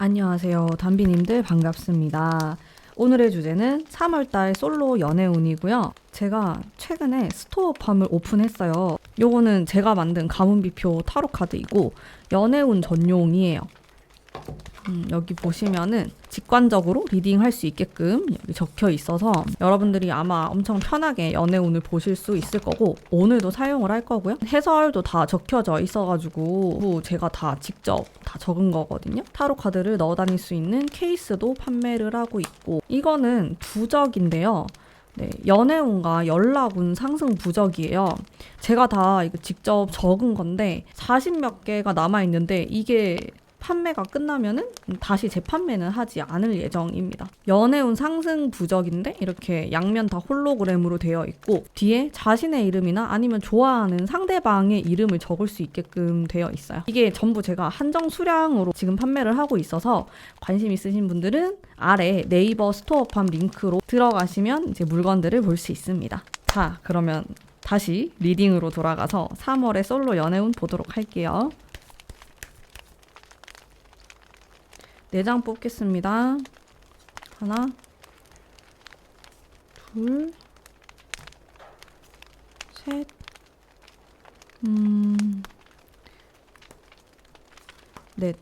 안녕하세요. 담비님들 반갑습니다. 오늘의 주제는 3월달 솔로 연애운이고요. 제가 최근에 스토어팜을 오픈했어요. 요거는 제가 만든 가문비표 타로 카드이고 연애운 전용이에요. 여기 보시면은 직관적으로 리딩할 수 있게끔 여기 적혀 있어서 여러분들이 아마 엄청 편하게 연애운을 보실 수 있을 거고 오늘도 사용을 할 거고요. 해설도 다 적혀져 있어가지고 제가 다 직접 다 적은 거거든요. 타로 카드를 넣어 다닐 수 있는 케이스도 판매를 하고 있고 이거는 부적인데요. 네, 연애운과 연락운 상승 부적이에요. 제가 다 이거 직접 적은 건데 40몇 개가 남아있는데 이게 판매가 끝나면은 다시 재판매는 하지 않을 예정입니다. 연애운 상승 부적인데 이렇게 양면 다 홀로그램으로 되어 있고 뒤에 자신의 이름이나 아니면 좋아하는 상대방의 이름을 적을 수 있게끔 되어 있어요. 이게 전부 제가 한정 수량으로 지금 판매를 하고 있어서 관심 있으신 분들은 아래 네이버 스토어팜 링크로 들어가시면 이제 물건들을 볼 수 있습니다. 자, 그러면 다시 리딩으로 돌아가서 3월의 솔로 연애운 보도록 할게요. 4장 뽑겠습니다. 하나, 둘, 셋, 넷.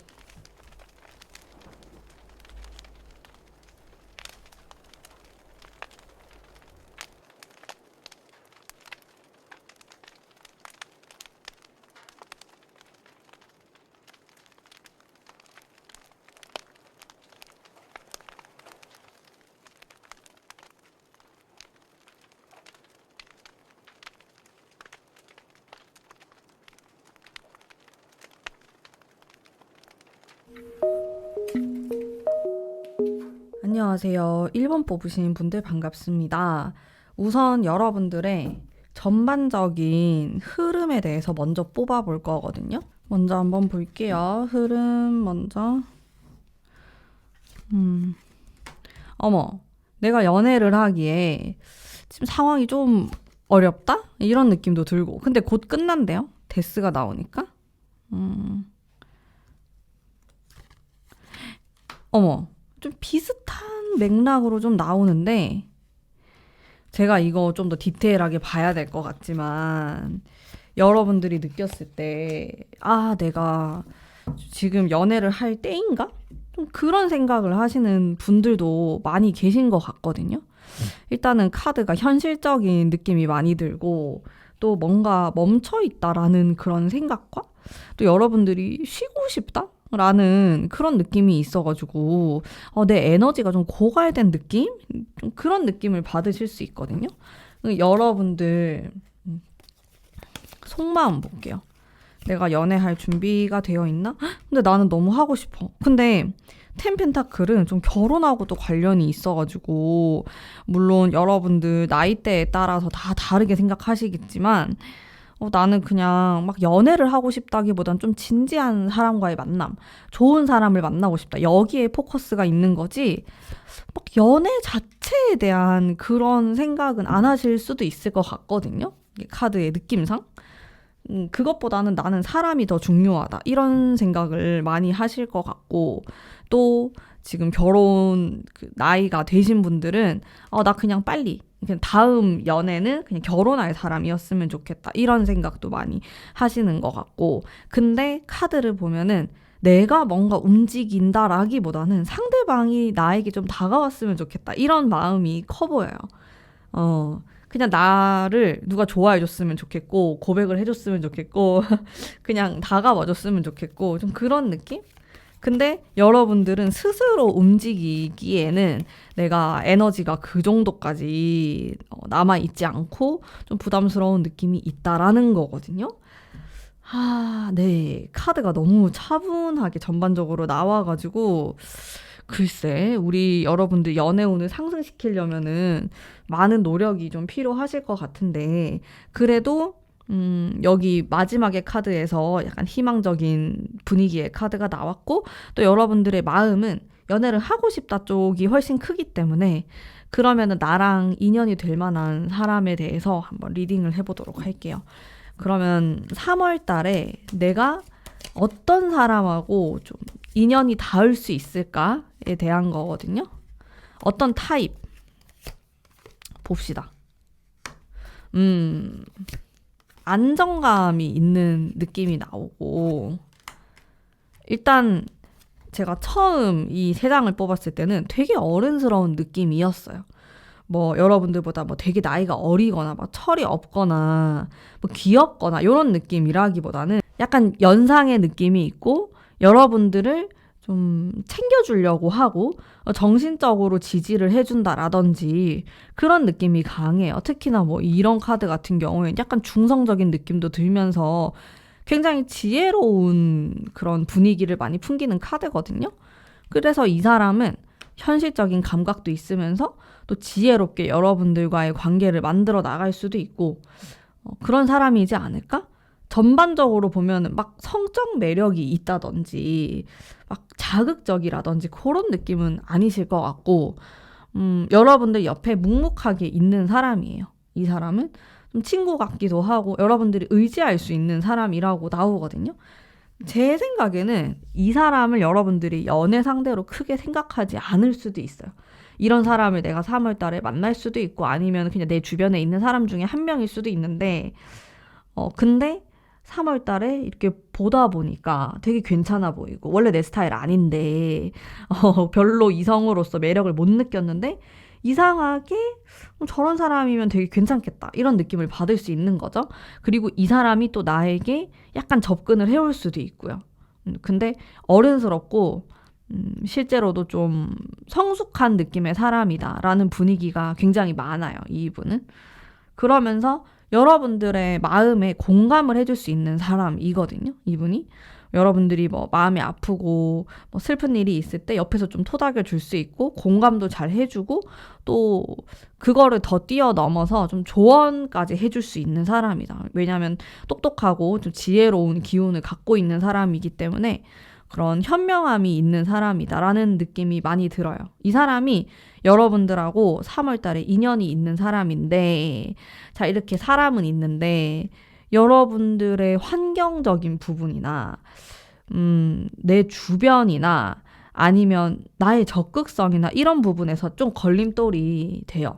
안녕하세요. 1번 뽑으신 분들 반갑습니다. 우선 여러분들의 전반적인 흐름에 대해서 먼저 뽑아볼 거거든요. 먼저 한번 볼게요. 흐름 먼저. 어머, 내가 연애를 하기에 지금 상황이 좀 어렵다? 이런 느낌도 들고. 근데 곧 끝난대요. 데스가 나오니까. 어머, 좀 비슷한 맥락으로 좀 나오는데 제가 이거 좀 더 디테일하게 봐야 될 것 같지만 여러분들이 느꼈을 때 내가 지금 연애를 할 때인가? 좀 그런 생각을 하시는 분들도 많이 계신 것 같거든요. 일단은 카드가 현실적인 느낌이 많이 들고 또 뭔가 멈춰 있다라는 그런 생각과 또 여러분들이 쉬고 싶다? 라는 그런 느낌이 있어가지고 내 에너지가 좀 고갈된 느낌? 좀 그런 느낌을 받으실 수 있거든요. 여러분들 속마음 볼게요. 내가 연애할 준비가 되어 있나? 근데 나는 너무 하고 싶어. 근데 템펜타클은 좀 결혼하고도 관련이 있어가지고 물론 여러분들 나이대에 따라서 다 다르게 생각하시겠지만 나는 그냥 막 연애를 하고 싶다기보단 좀 진지한 사람과의 만남, 좋은 사람을 만나고 싶다. 여기에 포커스가 있는 거지. 막 연애 자체에 대한 그런 생각은 안 하실 수도 있을 것 같거든요. 이게 카드의 느낌상. 그것보다는 나는 사람이 더 중요하다. 이런 생각을 많이 하실 것 같고, 또 지금 결혼 나이가 되신 분들은 나 그냥 빨리 그냥 다음 연애는 그냥 결혼할 사람이었으면 좋겠다. 이런 생각도 많이 하시는 것 같고, 근데 카드를 보면은 내가 뭔가 움직인다라기보다는 상대방이 나에게 좀 다가왔으면 좋겠다. 이런 마음이 커 보여요. 그냥 나를 누가 좋아해줬으면 좋겠고, 고백을 해줬으면 좋겠고, 그냥 다가와줬으면 좋겠고, 좀 그런 느낌? 근데 여러분들은 스스로 움직이기에는 내가 에너지가 그 정도까지 남아있지 않고 좀 부담스러운 느낌이 있다라는 거거든요. 네. 카드가 너무 차분하게 전반적으로 나와가지고 글쎄, 우리 여러분들 연애운을 상승시키려면은 많은 노력이 좀 필요하실 것 같은데, 그래도, 여기 마지막에 카드에서 약간 희망적인 분위기의 카드가 나왔고, 또 여러분들의 마음은 연애를 하고 싶다 쪽이 훨씬 크기 때문에, 그러면은 나랑 인연이 될 만한 사람에 대해서 한번 리딩을 해보도록 할게요. 그러면 3월 달에 내가 어떤 사람하고 좀 인연이 닿을 수 있을까에 대한 거거든요. 어떤 타입 봅시다. 안정감이 있는 느낌이 나오고, 일단 제가 처음 이 세 장을 뽑았을 때는 되게 어른스러운 느낌이었어요. 뭐 여러분들보다 뭐 되게 나이가 어리거나 막 철이 없거나 뭐 귀엽거나 이런 느낌이라기보다는 약간 연상의 느낌이 있고, 여러분들을 좀 챙겨주려고 하고 정신적으로 지지를 해준다라든지 그런 느낌이 강해요. 특히나 뭐 이런 카드 같은 경우에 약간 중성적인 느낌도 들면서 굉장히 지혜로운 그런 분위기를 많이 풍기는 카드거든요. 그래서 이 사람은 현실적인 감각도 있으면서 또 지혜롭게 여러분들과의 관계를 만들어 나갈 수도 있고, 그런 사람이지 않을까? 전반적으로 보면 막 성적 매력이 있다든지 막 자극적이라든지 그런 느낌은 아니실 것 같고, 여러분들 옆에 묵묵하게 있는 사람이에요. 이 사람은 좀 친구 같기도 하고 여러분들이 의지할 수 있는 사람이라고 나오거든요. 제 생각에는 이 사람을 여러분들이 연애 상대로 크게 생각하지 않을 수도 있어요. 이런 사람을 내가 3월 달에 만날 수도 있고, 아니면 그냥 내 주변에 있는 사람 중에 한 명일 수도 있는데, 근데 3월 달에 이렇게 보다 보니까 되게 괜찮아 보이고, 원래 내 스타일 아닌데, 별로 이성으로서 매력을 못 느꼈는데, 이상하게 저런 사람이면 되게 괜찮겠다, 이런 느낌을 받을 수 있는 거죠. 그리고 이 사람이 또 나에게 약간 접근을 해올 수도 있고요. 근데 어른스럽고 실제로도 좀 성숙한 느낌의 사람이다라는 분위기가 굉장히 많아요, 이분은. 그러면서 여러분들의 마음에 공감을 해줄 수 있는 사람이거든요, 이분이. 여러분들이 뭐 마음이 아프고 뭐 슬픈 일이 있을 때 옆에서 좀 토닥여 줄 수 있고, 공감도 잘 해주고, 또 그거를 더 뛰어넘어서 좀 조언까지 해줄 수 있는 사람이다. 왜냐하면 똑똑하고 좀 지혜로운 기운을 갖고 있는 사람이기 때문에 그런 현명함이 있는 사람이다라는 느낌이 많이 들어요. 이 사람이 여러분들하고 3월 달에 인연이 있는 사람인데, 자, 이렇게 사람은 있는데 여러분들의 환경적인 부분이나 내 주변이나 아니면 나의 적극성이나 이런 부분에서 좀 걸림돌이 돼요.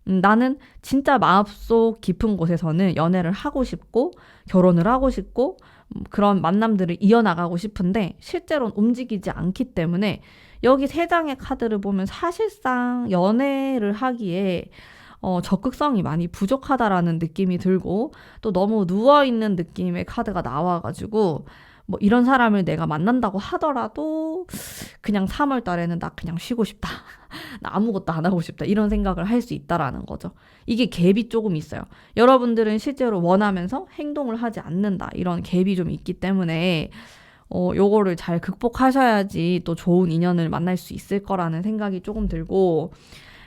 나는 진짜 마음속 깊은 곳에서는 연애를 하고 싶고 결혼을 하고 싶고 그런 만남들을 이어나가고 싶은데 실제로는 움직이지 않기 때문에, 여기 세 장의 카드를 보면 사실상 연애를 하기에 적극성이 많이 부족하다라는 느낌이 들고, 또 너무 누워있는 느낌의 카드가 나와가지고 뭐 이런 사람을 내가 만난다고 하더라도 그냥 3월 달에는 나 그냥 쉬고 싶다. 나 아무것도 안 하고 싶다. 이런 생각을 할 수 있다라는 거죠. 이게 갭이 조금 있어요. 여러분들은 실제로 원하면서 행동을 하지 않는다, 이런 갭이 좀 있기 때문에 요거를 잘 극복하셔야지 또 좋은 인연을 만날 수 있을 거라는 생각이 조금 들고,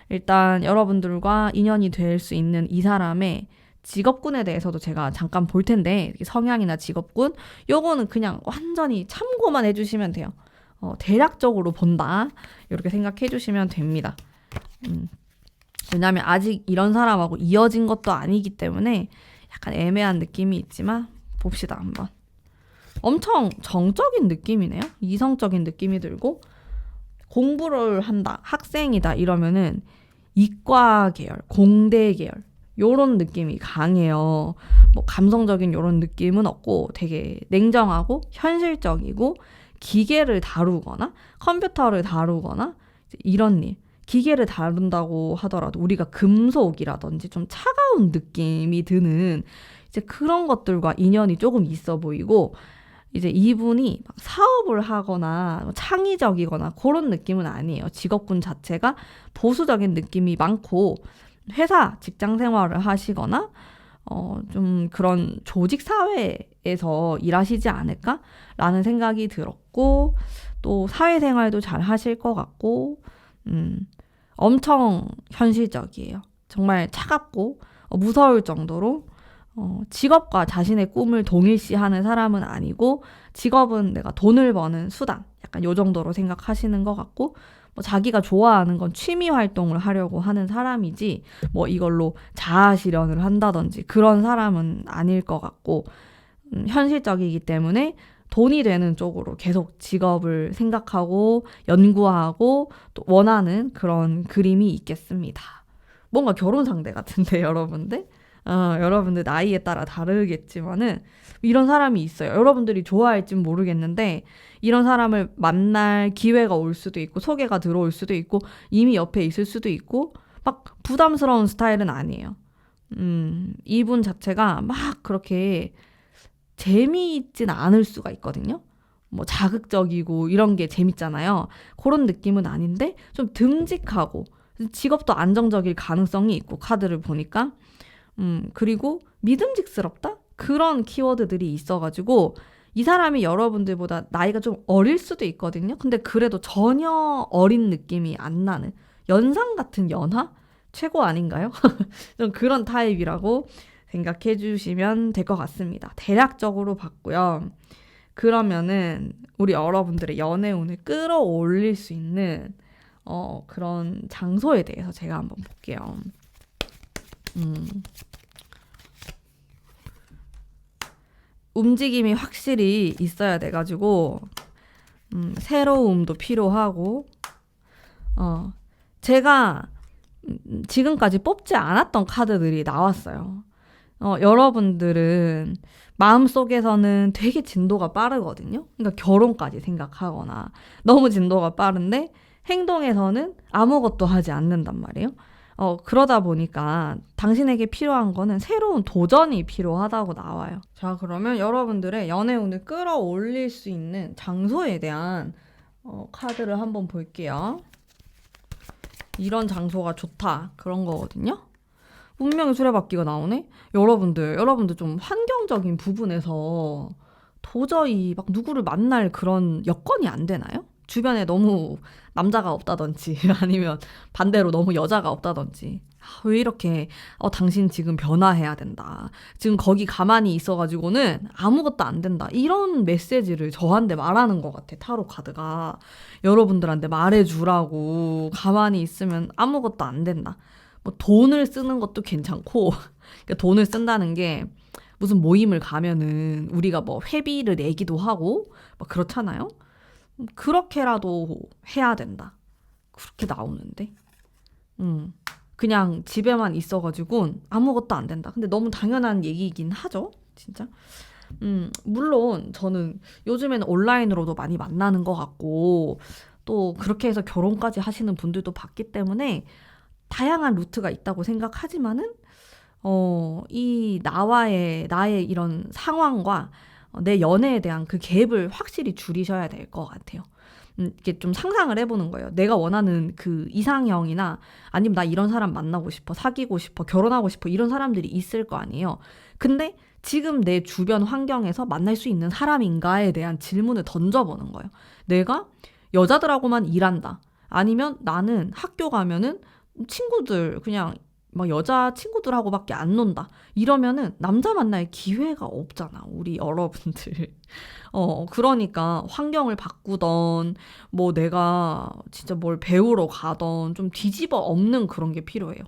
일단 여러분들과 인연이 될 수 있는 이 사람의 직업군에 대해서도 제가 잠깐 볼 텐데, 성향이나 직업군 요거는 그냥 완전히 참고만 해주시면 돼요. 대략적으로 본다, 이렇게 생각해 주시면 됩니다. 왜냐하면 아직 이런 사람하고 이어진 것도 아니기 때문에 약간 애매한 느낌이 있지만 봅시다 한번. 엄청 정적인 느낌이네요. 이성적인 느낌이 들고, 공부를 한다, 학생이다 이러면은 이과 계열, 공대 계열 요런 느낌이 강해요. 뭐 감성적인 요런 느낌은 없고 되게 냉정하고 현실적이고, 기계를 다루거나 컴퓨터를 다루거나 이런 일, 기계를 다룬다고 하더라도 우리가 금속이라든지 좀 차가운 느낌이 드는 이제 그런 것들과 인연이 조금 있어 보이고, 이제 이분이 막 사업을 하거나 창의적이거나 그런 느낌은 아니에요. 직업군 자체가 보수적인 느낌이 많고, 회사 직장 생활을 하시거나 좀 그런 조직 사회에서 일하시지 않을까라는 생각이 들었고, 또 사회생활도 잘 하실 것 같고, 엄청 현실적이에요. 정말 차갑고 무서울 정도로 직업과 자신의 꿈을 동일시하는 사람은 아니고, 직업은 내가 돈을 버는 수단, 약간 요 정도로 생각하시는 것 같고, 뭐 자기가 좋아하는 건 취미 활동을 하려고 하는 사람이지 뭐 이걸로 자아 실현을 한다든지 그런 사람은 아닐 것 같고, 현실적이기 때문에 돈이 되는 쪽으로 계속 직업을 생각하고 연구하고 또 원하는 그런 그림이 있겠습니다. 뭔가 결혼 상대 같은데 여러분들? 여러분들 나이에 따라 다르겠지만은 이런 사람이 있어요. 여러분들이 좋아할진 모르겠는데 이런 사람을 만날 기회가 올 수도 있고 소개가 들어올 수도 있고 이미 옆에 있을 수도 있고 막 부담스러운 스타일은 아니에요. 이분 자체가 막 그렇게 재미있진 않을 수가 있거든요. 뭐 자극적이고 이런 게 재밌잖아요. 그런 느낌은 아닌데 좀 듬직하고 직업도 안정적일 가능성이 있고 카드를 보니까 그리고 믿음직스럽다? 그런 키워드들이 있어가지고 이 사람이 여러분들보다 나이가 좀 어릴 수도 있거든요. 근데 그래도 전혀 어린 느낌이 안 나는 연상 같은 연하? 최고 아닌가요? 좀 그런 타입이라고 생각해 주시면 될 것 같습니다. 대략적으로 봤고요. 그러면은 우리 여러분들의 연애운을 끌어올릴 수 있는 그런 장소에 대해서 제가 한번 볼게요. 움직임이 확실히 있어야 돼가지고 새로움도 필요하고 제가 지금까지 뽑지 않았던 카드들이 나왔어요. 여러분들은 마음속에서는 되게 진도가 빠르거든요. 그러니까 결혼까지 생각하거나 너무 진도가 빠른데 행동에서는 아무것도 하지 않는단 말이에요. 그러다 보니까 당신에게 필요한 거는 새로운 도전이 필요하다고 나와요. 자, 그러면 여러분들의 연애운을 끌어올릴 수 있는 장소에 대한 카드를 한번 볼게요. 이런 장소가 좋다. 그런 거거든요. 운명의 수레바퀴가 나오네? 여러분들 좀 환경적인 부분에서 도저히 막 누구를 만날 그런 여건이 안 되나요? 주변에 너무 남자가 없다든지 아니면 반대로 너무 여자가 없다든지 왜 이렇게 당신 지금 변화해야 된다. 지금 거기 가만히 있어가지고는 아무것도 안 된다. 이런 메시지를 저한테 말하는 것 같아. 타로 카드가. 여러분들한테 말해주라고. 가만히 있으면 아무것도 안 된다. 뭐 돈을 쓰는 것도 괜찮고 그러니까 돈을 쓴다는 게 무슨 모임을 가면은 우리가 뭐 회비를 내기도 하고 막 그렇잖아요. 그렇게라도 해야 된다. 그렇게 나오는데. 그냥 집에만 있어가지고 아무것도 안 된다. 근데 너무 당연한 얘기이긴 하죠. 진짜. 물론 저는 요즘에는 온라인으로도 많이 만나는 것 같고 또 그렇게 해서 결혼까지 하시는 분들도 봤기 때문에 다양한 루트가 있다고 생각하지만은 이 나의 이런 상황과 내 연애에 대한 그 갭을 확실히 줄이셔야 될 것 같아요. 이렇게 좀 상상을 해보는 거예요. 내가 원하는 그 이상형이나 아니면 나 이런 사람 만나고 싶어, 사귀고 싶어, 결혼하고 싶어 이런 사람들이 있을 거 아니에요. 근데 지금 내 주변 환경에서 만날 수 있는 사람인가에 대한 질문을 던져보는 거예요. 내가 여자들하고만 일한다. 아니면 나는 학교 가면은 친구들 그냥 막 여자 친구들하고밖에 안 논다. 이러면은 남자 만날 기회가 없잖아. 우리 여러분들. 그러니까 환경을 바꾸던 뭐 내가 진짜 뭘 배우러 가던 좀 뒤집어 엎는 그런 게 필요해요.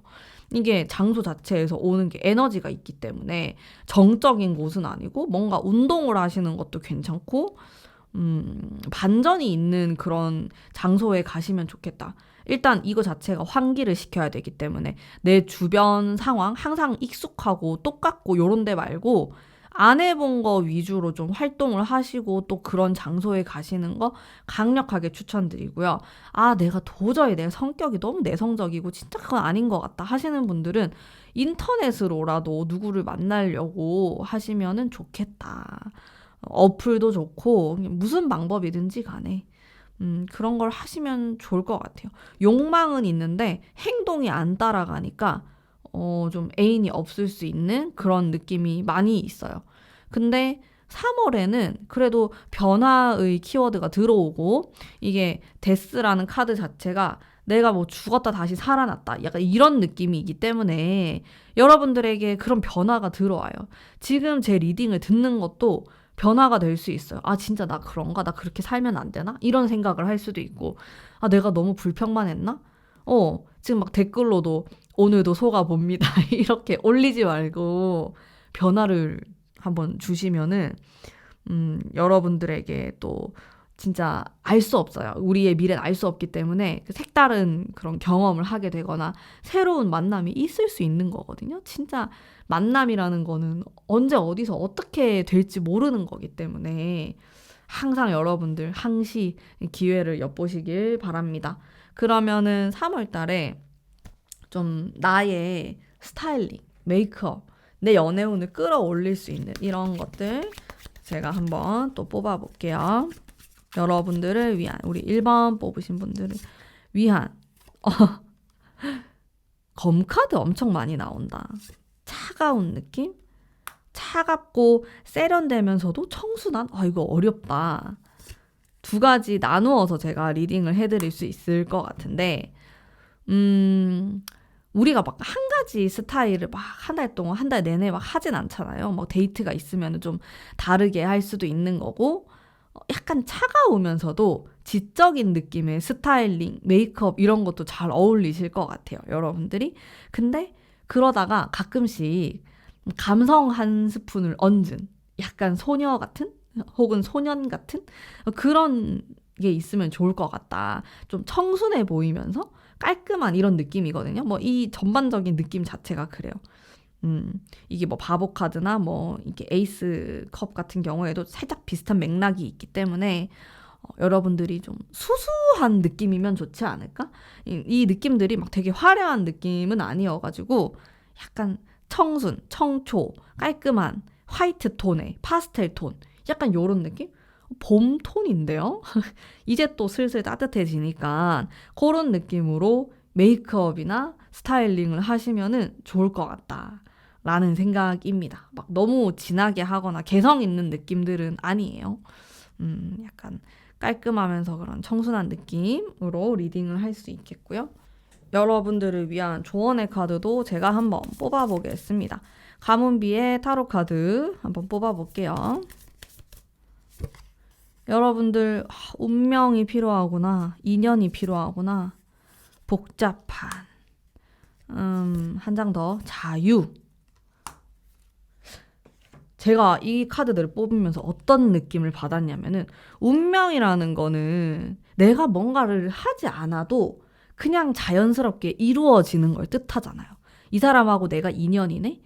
이게 장소 자체에서 오는 게 에너지가 있기 때문에 정적인 곳은 아니고 뭔가 운동을 하시는 것도 괜찮고 반전이 있는 그런 장소에 가시면 좋겠다. 일단 이거 자체가 환기를 시켜야 되기 때문에 내 주변 상황 항상 익숙하고 똑같고 요런 데 말고 안 해본 거 위주로 좀 활동을 하시고 또 그런 장소에 가시는 거 강력하게 추천드리고요. 내가 도저히 내 성격이 너무 내성적이고 진짜 그건 아닌 것 같다 하시는 분들은 인터넷으로라도 누구를 만나려고 하시면은 좋겠다. 어플도 좋고 무슨 방법이든지 간에 그런 걸 하시면 좋을 것 같아요. 욕망은 있는데 행동이 안 따라가니까 좀 애인이 없을 수 있는 그런 느낌이 많이 있어요. 근데 3월에는 그래도 변화의 키워드가 들어오고 이게 데스라는 카드 자체가 내가 뭐 죽었다 다시 살아났다 약간 이런 느낌이기 때문에 여러분들에게 그런 변화가 들어와요. 지금 제 리딩을 듣는 것도 변화가 될 수 있어요. 진짜 나 그런가? 나 그렇게 살면 안 되나? 이런 생각을 할 수도 있고, 내가 너무 불평만 했나? 지금 막 댓글로도 오늘도 속아봅니다. 이렇게 올리지 말고 변화를 한번 주시면은, 여러분들에게 또 진짜 알 수 없어요. 우리의 미래는 알 수 없기 때문에 그 색다른 그런 경험을 하게 되거나 새로운 만남이 있을 수 있는 거거든요. 진짜 만남이라는 거는 언제 어디서 어떻게 될지 모르는 거기 때문에 항상 여러분들 항시 기회를 엿보시길 바랍니다. 그러면은 3월 달에 좀 나의 스타일링, 메이크업, 내 연애운을 끌어올릴 수 있는 이런 것들 제가 한번 또 뽑아볼게요. 여러분들을 위한, 우리 1번 뽑으신 분들을 위한 검카드 엄청 많이 나온다. 차가운 느낌? 차갑고 세련되면서도 청순한? 이거 어렵다. 두 가지 나누어서 제가 리딩을 해드릴 수 있을 것 같은데 우리가 막 한 가지 스타일을 막 한 달 동안, 한 달 내내 막 하진 않잖아요. 뭐 데이트가 있으면 좀 다르게 할 수도 있는 거고, 약간 차가우면서도 지적인 느낌의 스타일링, 메이크업 이런 것도 잘 어울리실 것 같아요, 여러분들이. 근데 그러다가 가끔씩 감성 한 스푼을 얹은 약간 소녀 같은? 혹은 소년 같은? 그런 게 있으면 좋을 것 같다. 좀 청순해 보이면서 깔끔한 이런 느낌이거든요. 뭐 이 전반적인 느낌 자체가 그래요. 이게 뭐 바보 카드나 뭐 이게 에이스 컵 같은 경우에도 살짝 비슷한 맥락이 있기 때문에 여러분들이 좀 수수한 느낌이면 좋지 않을까? 이 느낌들이 막 되게 화려한 느낌은 아니어가지고 약간 청순, 청초, 깔끔한 화이트 톤의 파스텔 톤 약간 요런 느낌? 봄 톤인데요? 이제 또 슬슬 따뜻해지니까 그런 느낌으로 메이크업이나 스타일링을 하시면은 좋을 것 같다. 라는 생각입니다. 막 너무 진하게 하거나 개성 있는 느낌들은 아니에요. 약간 깔끔하면서 그런 청순한 느낌으로 리딩을 할 수 있겠고요. 여러분들을 위한 조언의 카드도 제가 한번 뽑아보겠습니다. 가문비의 타로 카드 한번 뽑아볼게요. 여러분들 운명이 필요하구나, 인연이 필요하구나, 복잡한 한 장 더 자유. 제가 이 카드들을 뽑으면서 어떤 느낌을 받았냐면은 운명이라는 거는 내가 뭔가를 하지 않아도 그냥 자연스럽게 이루어지는 걸 뜻하잖아요. 이 사람하고 내가 인연이네?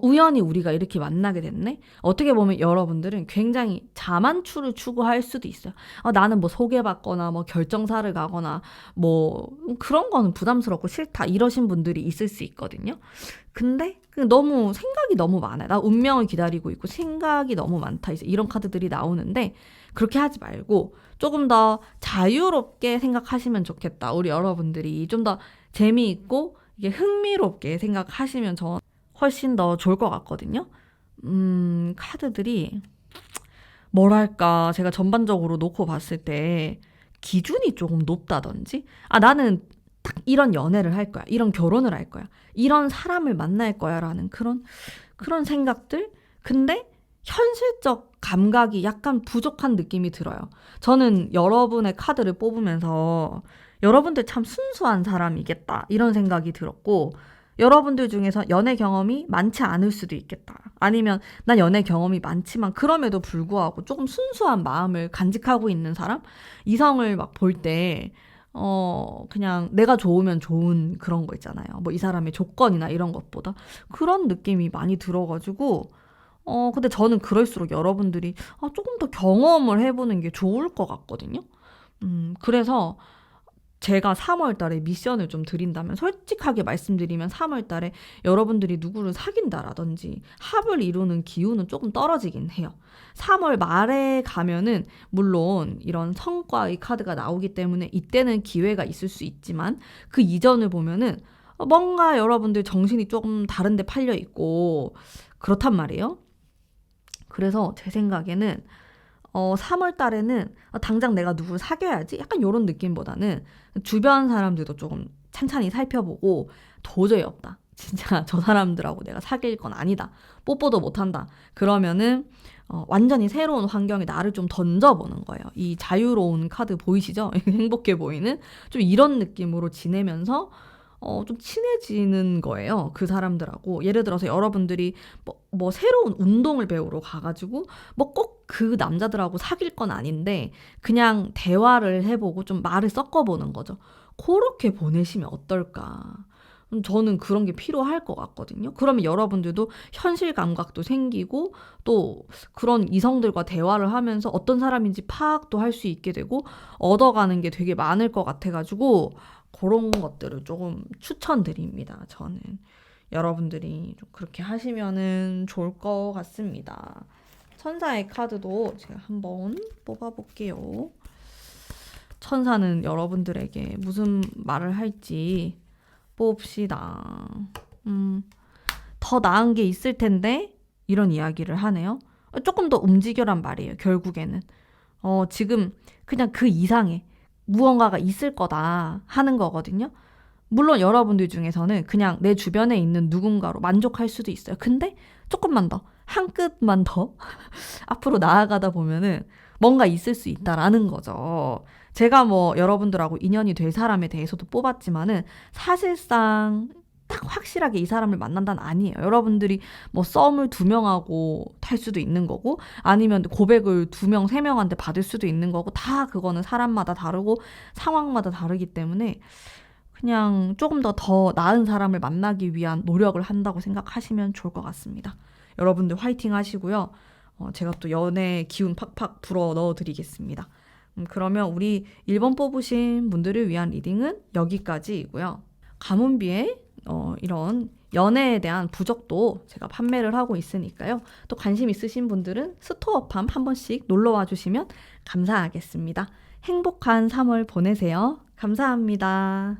우연히 우리가 이렇게 만나게 됐네? 어떻게 보면 여러분들은 굉장히 자만추를 추구할 수도 있어요. 나는 뭐 소개받거나 뭐 결정사를 가거나 뭐 그런 거는 부담스럽고 싫다 이러신 분들이 있을 수 있거든요. 근데 너무 생각이 너무 많아요. 나 운명을 기다리고 있고 생각이 너무 많다. 이제 이런 카드들이 나오는데 그렇게 하지 말고 조금 더 자유롭게 생각하시면 좋겠다. 우리 여러분들이 좀 더 재미있고 이게 흥미롭게 생각하시면 저 훨씬 더 좋을 것 같거든요. 카드들이 뭐랄까 제가 전반적으로 놓고 봤을 때 기준이 조금 높다든지 나는 딱 이런 연애를 할 거야. 이런 결혼을 할 거야. 이런 사람을 만날 거야 라는 그런 생각들? 근데 현실적 감각이 약간 부족한 느낌이 들어요. 저는 여러분의 카드를 뽑으면서 여러분들 참 순수한 사람이겠다 이런 생각이 들었고 여러분들 중에서 연애 경험이 많지 않을 수도 있겠다. 아니면 난 연애 경험이 많지만 그럼에도 불구하고 조금 순수한 마음을 간직하고 있는 사람? 이성을 막 볼 때 그냥 내가 좋으면 좋은 그런 거 있잖아요. 뭐 이 사람의 조건이나 이런 것보다 그런 느낌이 많이 들어가지고 근데 저는 그럴수록 여러분들이 조금 더 경험을 해보는 게 좋을 것 같거든요. 그래서 제가 3월 달에 미션을 좀 드린다면 솔직하게 말씀드리면 3월 달에 여러분들이 누구를 사귄다라든지 합을 이루는 기운은 조금 떨어지긴 해요. 3월 말에 가면은 물론 이런 성과의 카드가 나오기 때문에 이때는 기회가 있을 수 있지만 그 이전을 보면은 뭔가 여러분들 정신이 조금 다른 데 팔려 있고 그렇단 말이에요. 그래서 제 생각에는 3월 달에는 당장 내가 누구를 사귀어야지? 약간 이런 느낌보다는 주변 사람들도 조금 찬찬히 살펴보고 도저히 없다. 진짜 저 사람들하고 내가 사귈 건 아니다. 뽀뽀도 못한다. 그러면은 완전히 새로운 환경에 나를 좀 던져보는 거예요. 이 자유로운 카드 보이시죠? 행복해 보이는? 좀 이런 느낌으로 지내면서 좀 친해지는 거예요. 그 사람들하고. 예를 들어서 여러분들이 뭐 새로운 운동을 배우러 가가지고 뭐 꼭 그 남자들하고 사귈 건 아닌데 그냥 대화를 해보고 좀 말을 섞어보는 거죠. 그렇게 보내시면 어떨까? 저는 그런 게 필요할 것 같거든요. 그러면 여러분들도 현실 감각도 생기고 또 그런 이성들과 대화를 하면서 어떤 사람인지 파악도 할 수 있게 되고 얻어가는 게 되게 많을 것 같아가지고 그런 것들을 조금 추천드립니다. 저는 여러분들이 좀 그렇게 하시면은 좋을 것 같습니다. 천사의 카드도 제가 한번 뽑아볼게요. 천사는 여러분들에게 무슨 말을 할지 봅시다. 더 나은 게 있을 텐데 이런 이야기를 하네요. 조금 더 움직여란 말이에요. 결국에는 지금 그냥 그 이상의 무언가가 있을 거다 하는 거거든요. 물론 여러분들 중에서는 그냥 내 주변에 있는 누군가로 만족할 수도 있어요. 근데 조금만 더, 한 끗만 더 앞으로 나아가다 보면은 뭔가 있을 수 있다라는 거죠. 제가 뭐 여러분들하고 인연이 될 사람에 대해서도 뽑았지만은 사실상 딱 확실하게 이 사람을 만난다는 아니에요. 여러분들이 뭐 썸을 2명하고 탈 수도 있는 거고 아니면 고백을 2명, 3명한테 받을 수도 있는 거고 다 그거는 사람마다 다르고 상황마다 다르기 때문에 그냥 조금 더 나은 사람을 만나기 위한 노력을 한다고 생각하시면 좋을 것 같습니다. 여러분들 화이팅 하시고요. 제가 또 연애 기운 팍팍 불어 넣어드리겠습니다. 그러면 우리 1번 뽑으신 분들을 위한 리딩은 여기까지이고요. 가문비의 이런 연애에 대한 부적도 제가 판매를 하고 있으니까요. 또 관심 있으신 분들은 스토어팜 한 번씩 놀러와 주시면 감사하겠습니다. 행복한 3월 보내세요. 감사합니다.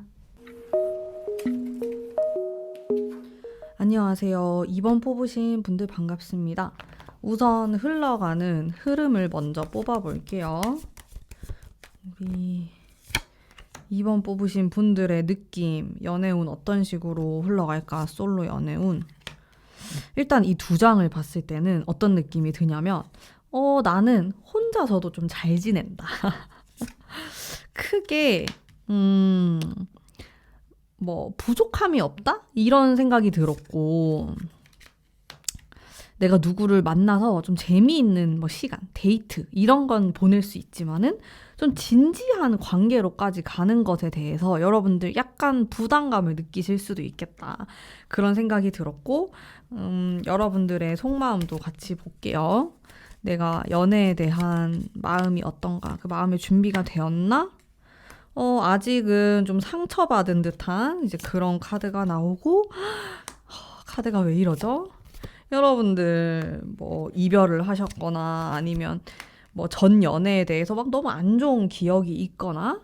안녕하세요. 2번 뽑으신 분들 반갑습니다. 우선 흘러가는 흐름을 먼저 뽑아볼게요. 우리 2번 뽑으신 분들의 느낌, 연애운 어떤 식으로 흘러갈까? 솔로 연애운. 일단 이 2장을 봤을 때는 어떤 느낌이 드냐면 나는 혼자서도 좀 잘 지낸다. 크게 뭐 부족함이 없다? 이런 생각이 들었고 내가 누구를 만나서 좀 재미있는 뭐 시간, 데이트 이런 건 보낼 수 있지만은 좀 진지한 관계로까지 가는 것에 대해서 여러분들 약간 부담감을 느끼실 수도 있겠다. 그런 생각이 들었고 여러분들의 속마음도 같이 볼게요. 내가 연애에 대한 마음이 어떤가? 그 마음의 준비가 되었나? 아직은 좀 상처받은 듯한 이제 그런 카드가 나오고 카드가 왜 이러죠? 여러분들 뭐 이별을 하셨거나 아니면 뭐 전 연애에 대해서 막 너무 안 좋은 기억이 있거나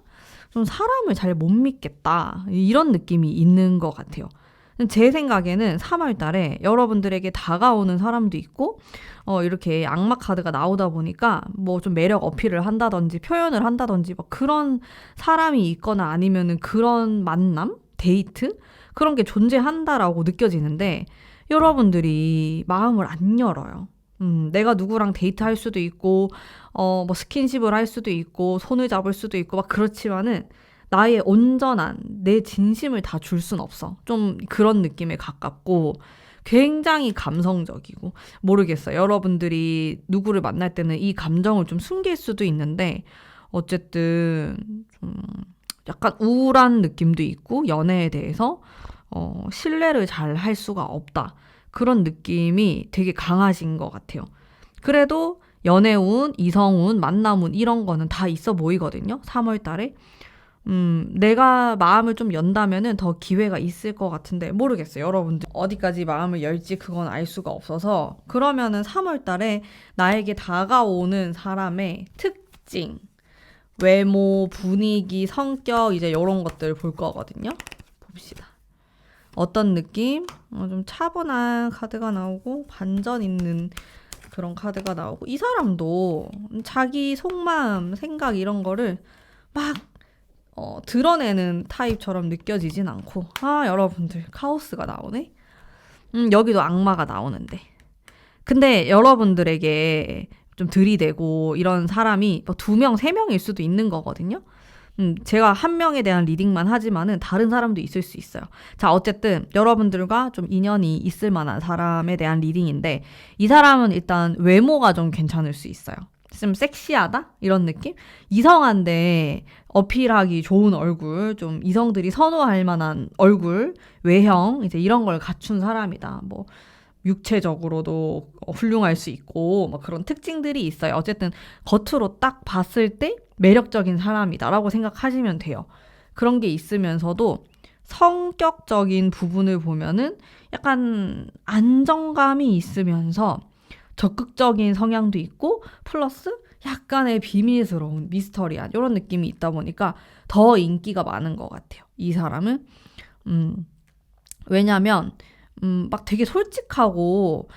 좀 사람을 잘 못 믿겠다 이런 느낌이 있는 것 같아요. 제 생각에는 3월 달에 여러분들에게 다가오는 사람도 있고 이렇게 악마 카드가 나오다 보니까 뭐 좀 매력 어필을 한다든지 표현을 한다든지 막 그런 사람이 있거나 아니면은 그런 만남, 데이트 그런 게 존재한다라고 느껴지는데 여러분들이 마음을 안 열어요. 내가 누구랑 데이트할 수도 있고 뭐 스킨십을 할 수도 있고 손을 잡을 수도 있고 막 그렇지만은 나의 온전한 내 진심을 다 줄 순 없어. 좀 그런 느낌에 가깝고 굉장히 감성적이고 모르겠어요. 여러분들이 누구를 만날 때는 이 감정을 좀 숨길 수도 있는데 어쨌든 좀 약간 우울한 느낌도 있고 연애에 대해서 신뢰를 잘 할 수가 없다. 그런 느낌이 되게 강하신 것 같아요. 그래도 연애운, 이성운, 만남운 이런 거는 다 있어 보이거든요. 3월 달에. 내가 마음을 좀 연다면은 더 기회가 있을 것 같은데 모르겠어요. 여러분들 어디까지 마음을 열지 그건 알 수가 없어서 그러면은 3월 달에 나에게 다가오는 사람의 특징, 외모, 분위기, 성격 이제 이런 것들 볼 거거든요. 봅시다. 어떤 느낌? 좀 차분한 카드가 나오고 반전 있는 그런 카드가 나오고 이 사람도 자기 속마음, 생각 이런 거를 막 드러내는 타입처럼 느껴지진 않고 여러분들 카오스가 나오네? 여기도 악마가 나오는데 근데 여러분들에게 좀 들이대고 이런 사람이 뭐 2명, 3명일 수도 있는 거거든요. 제가 한 명에 대한 리딩만 하지만은 다른 사람도 있을 수 있어요. 자, 어쨌든 여러분들과 좀 인연이 있을 만한 사람에 대한 리딩인데 이 사람은 일단 외모가 좀 괜찮을 수 있어요. 좀 섹시하다? 이런 느낌? 이성한데 어필하기 좋은 얼굴, 좀 이성들이 선호할 만한 얼굴, 외형, 이제 이런 걸 갖춘 사람이다. 뭐, 육체적으로도 훌륭할 수 있고, 뭐 그런 특징들이 있어요. 어쨌든 겉으로 딱 봤을 때 매력적인 사람이다라고 생각하시면 돼요. 그런 게 있으면서도 성격적인 부분을 보면은 약간 안정감이 있으면서 적극적인 성향도 있고 플러스 약간의 비밀스러운 미스터리한 이런 느낌이 있다 보니까 더 인기가 많은 것 같아요. 이 사람은 왜냐면 막 되게 솔직하고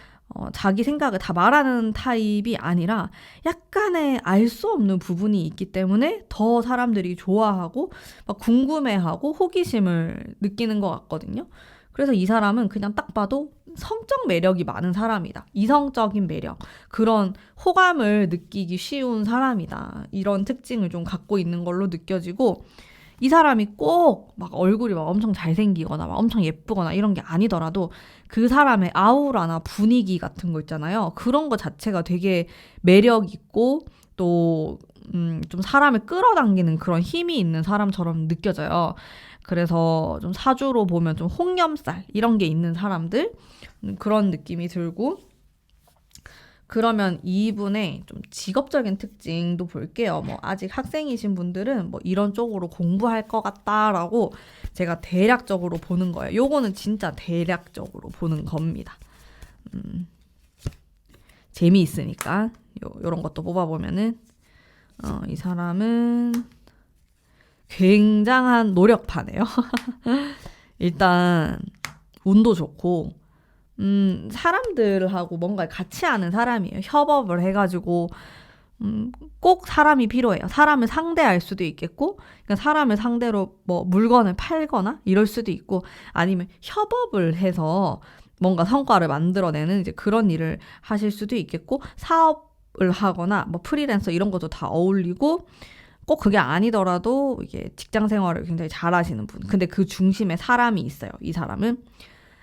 자기 생각을 다 말하는 타입이 아니라 약간의 알 수 없는 부분이 있기 때문에 더 사람들이 좋아하고 막 궁금해하고 호기심을 느끼는 것 같거든요. 그래서 이 사람은 그냥 딱 봐도 성적 매력이 많은 사람이다. 이성적인 매력. 그런 호감을 느끼기 쉬운 사람이다. 이런 특징을 좀 갖고 있는 걸로 느껴지고 이 사람이 꼭 막 얼굴이 막 엄청 잘생기거나 막 엄청 예쁘거나 이런 게 아니더라도 그 사람의 아우라나 분위기 같은 거 있잖아요. 그런 거 자체가 되게 매력 있고 또 좀 사람을 끌어당기는 그런 힘이 있는 사람처럼 느껴져요. 그래서 좀 사주로 보면 좀 홍염살 이런 게 있는 사람들 그런 느낌이 들고 그러면 이분의 좀 직업적인 특징도 볼게요. 뭐 아직 학생이신 분들은 뭐 이런 쪽으로 공부할 것 같다라고 제가 대략적으로 보는 거예요. 요거는 진짜 대략적으로 보는 겁니다. 재미있으니까 요런 것도 뽑아보면은 이 사람은 굉장한 노력파네요. 일단 운도 좋고 사람들하고 뭔가 같이 하는 사람이에요. 협업을 해가지고 꼭 사람이 필요해요. 사람을 상대할 수도 있겠고 그러니까 사람을 상대로 뭐 물건을 팔거나 이럴 수도 있고 아니면 협업을 해서 뭔가 성과를 만들어내는 이제 그런 일을 하실 수도 있겠고 사업을 하거나 뭐 프리랜서 이런 것도 다 어울리고 꼭 그게 아니더라도 이게 직장 생활을 굉장히 잘하시는 분. 근데 그 중심에 사람이 있어요. 이 사람은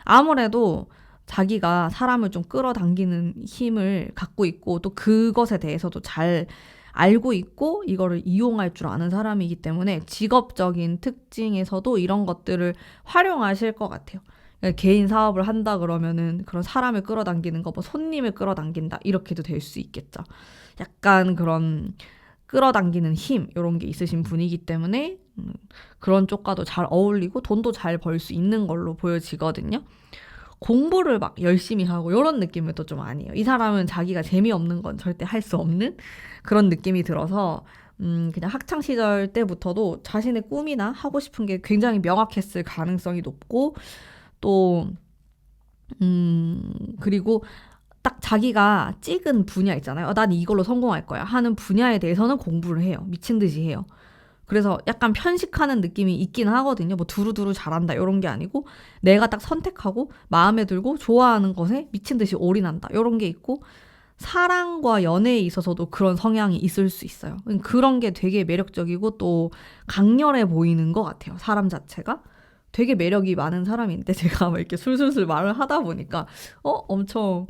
아무래도 자기가 사람을 좀 끌어당기는 힘을 갖고 있고 또 그것에 대해서도 잘 알고 있고 이거를 이용할 줄 아는 사람이기 때문에 직업적인 특징에서도 이런 것들을 활용하실 것 같아요. 그러니까 개인 사업을 한다 그러면은 그런 사람을 끌어당기는 거, 뭐 손님을 끌어당긴다 이렇게도 될 수 있겠죠. 약간 그런 끌어당기는 힘 이런 게 있으신 분이기 때문에 그런 쪽과도 잘 어울리고 돈도 잘 벌 수 있는 걸로 보여지거든요. 공부를 막 열심히 하고 이런 느낌은 또 좀 아니에요. 이 사람은 자기가 재미없는 건 절대 할 수 없는 그런 느낌이 들어서 그냥 학창 시절 때부터도 자신의 꿈이나 하고 싶은 게 굉장히 명확했을 가능성이 높고 또 그리고 딱 자기가 찍은 분야 있잖아요. 난 이걸로 성공할 거야 하는 분야에 대해서는 공부를 해요. 미친 듯이 해요. 그래서 약간 편식하는 느낌이 있긴 하거든요. 뭐 두루두루 잘한다 이런 게 아니고 내가 딱 선택하고 마음에 들고 좋아하는 것에 미친 듯이 올인한다 이런 게 있고 사랑과 연애에 있어서도 그런 성향이 있을 수 있어요. 그런 게 되게 매력적이고 또 강렬해 보이는 것 같아요. 사람 자체가. 되게 매력이 많은 사람인데 제가 막 이렇게 술술술 말을 하다 보니까 엄청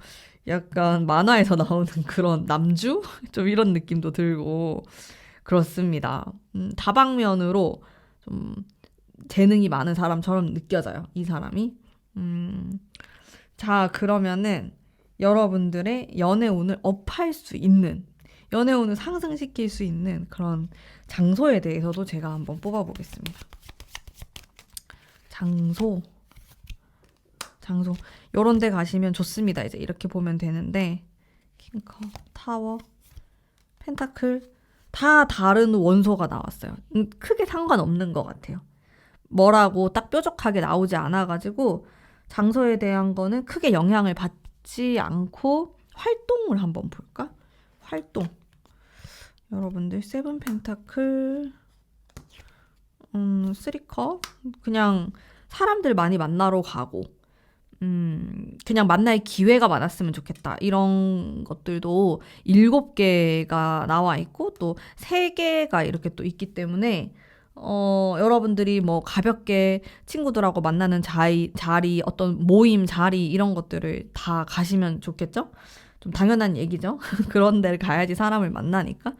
약간 만화에서 나오는 그런 남주? 좀 이런 느낌도 들고 그렇습니다. 다방면으로 좀 재능이 많은 사람처럼 느껴져요. 이 사람이. 자, 그러면은 여러분들의 연애운을 업할 수 있는, 연애운을 상승시킬 수 있는 그런 장소에 대해서도 제가 한번 뽑아보겠습니다. 장소. 요런 데 가시면 좋습니다. 이제 이렇게 보면 되는데 킹컵, 타워, 펜타클 다 다른 원소가 나왔어요. 크게 상관없는 것 같아요. 뭐라고 딱 뾰족하게 나오지 않아가지고 장소에 대한 거는 크게 영향을 받지 않고 활동을 한번 볼까? 활동. 여러분들 세븐 펜타클, 쓰리컵 그냥 사람들 많이 만나러 가고 그냥 만날 기회가 많았으면 좋겠다. 이런 것들도 7개가 나와 있고 또 3개가 이렇게 또 있기 때문에 여러분들이 뭐 가볍게 친구들하고 만나는 자리, 어떤 모임 자리 이런 것들을 다 가시면 좋겠죠? 좀 당연한 얘기죠. 그런 데를 가야지 사람을 만나니까.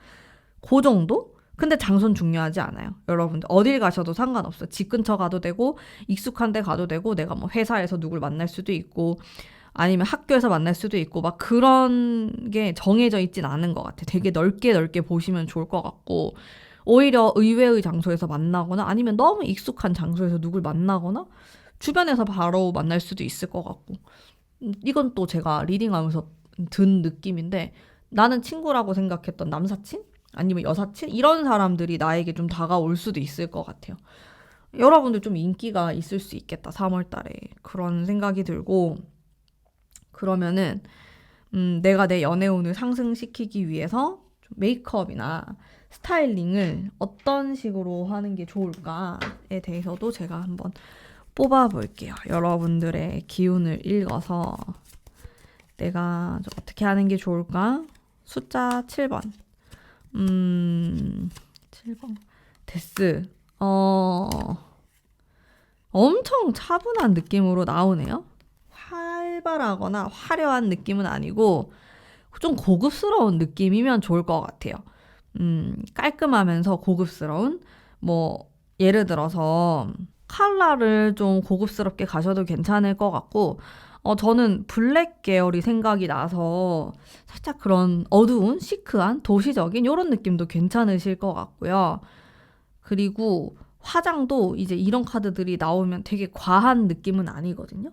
그 정도? 근데 장소는 중요하지 않아요. 여러분들 어딜 가셔도 상관없어요. 집 근처 가도 되고 익숙한 데 가도 되고 내가 뭐 회사에서 누굴 만날 수도 있고 아니면 학교에서 만날 수도 있고 막 그런 게 정해져 있진 않은 것 같아. 되게 넓게 넓게 보시면 좋을 것 같고 오히려 의외의 장소에서 만나거나 아니면 너무 익숙한 장소에서 누굴 만나거나 주변에서 바로 만날 수도 있을 것 같고 이건 또 제가 리딩하면서 든 느낌인데 나는 친구라고 생각했던 남사친? 아니면 여사친? 이런 사람들이 나에게 좀 다가올 수도 있을 것 같아요. 여러분들 좀 인기가 있을 수 있겠다, 3월 달에. 그런 생각이 들고, 그러면은, 내가 내 연애운을 상승시키기 위해서 좀 메이크업이나 스타일링을 어떤 식으로 하는 게 좋을까에 대해서도 제가 한번 뽑아볼게요. 여러분들의 기운을 읽어서 내가 좀 어떻게 하는 게 좋을까? 숫자 7번. 7번. 데스. 엄청 차분한 느낌으로 나오네요. 활발하거나 화려한 느낌은 아니고 좀 고급스러운 느낌이면 좋을 것 같아요. 깔끔하면서 고급스러운 뭐 예를 들어서 컬러를 좀 고급스럽게 가셔도 괜찮을 것 같고 저는 블랙 계열이 생각이 나서 살짝 그런 어두운 시크한 도시적인 이런 느낌도 괜찮으실 것 같고요. 그리고 화장도 이제 이런 카드들이 나오면 되게 과한 느낌은 아니거든요.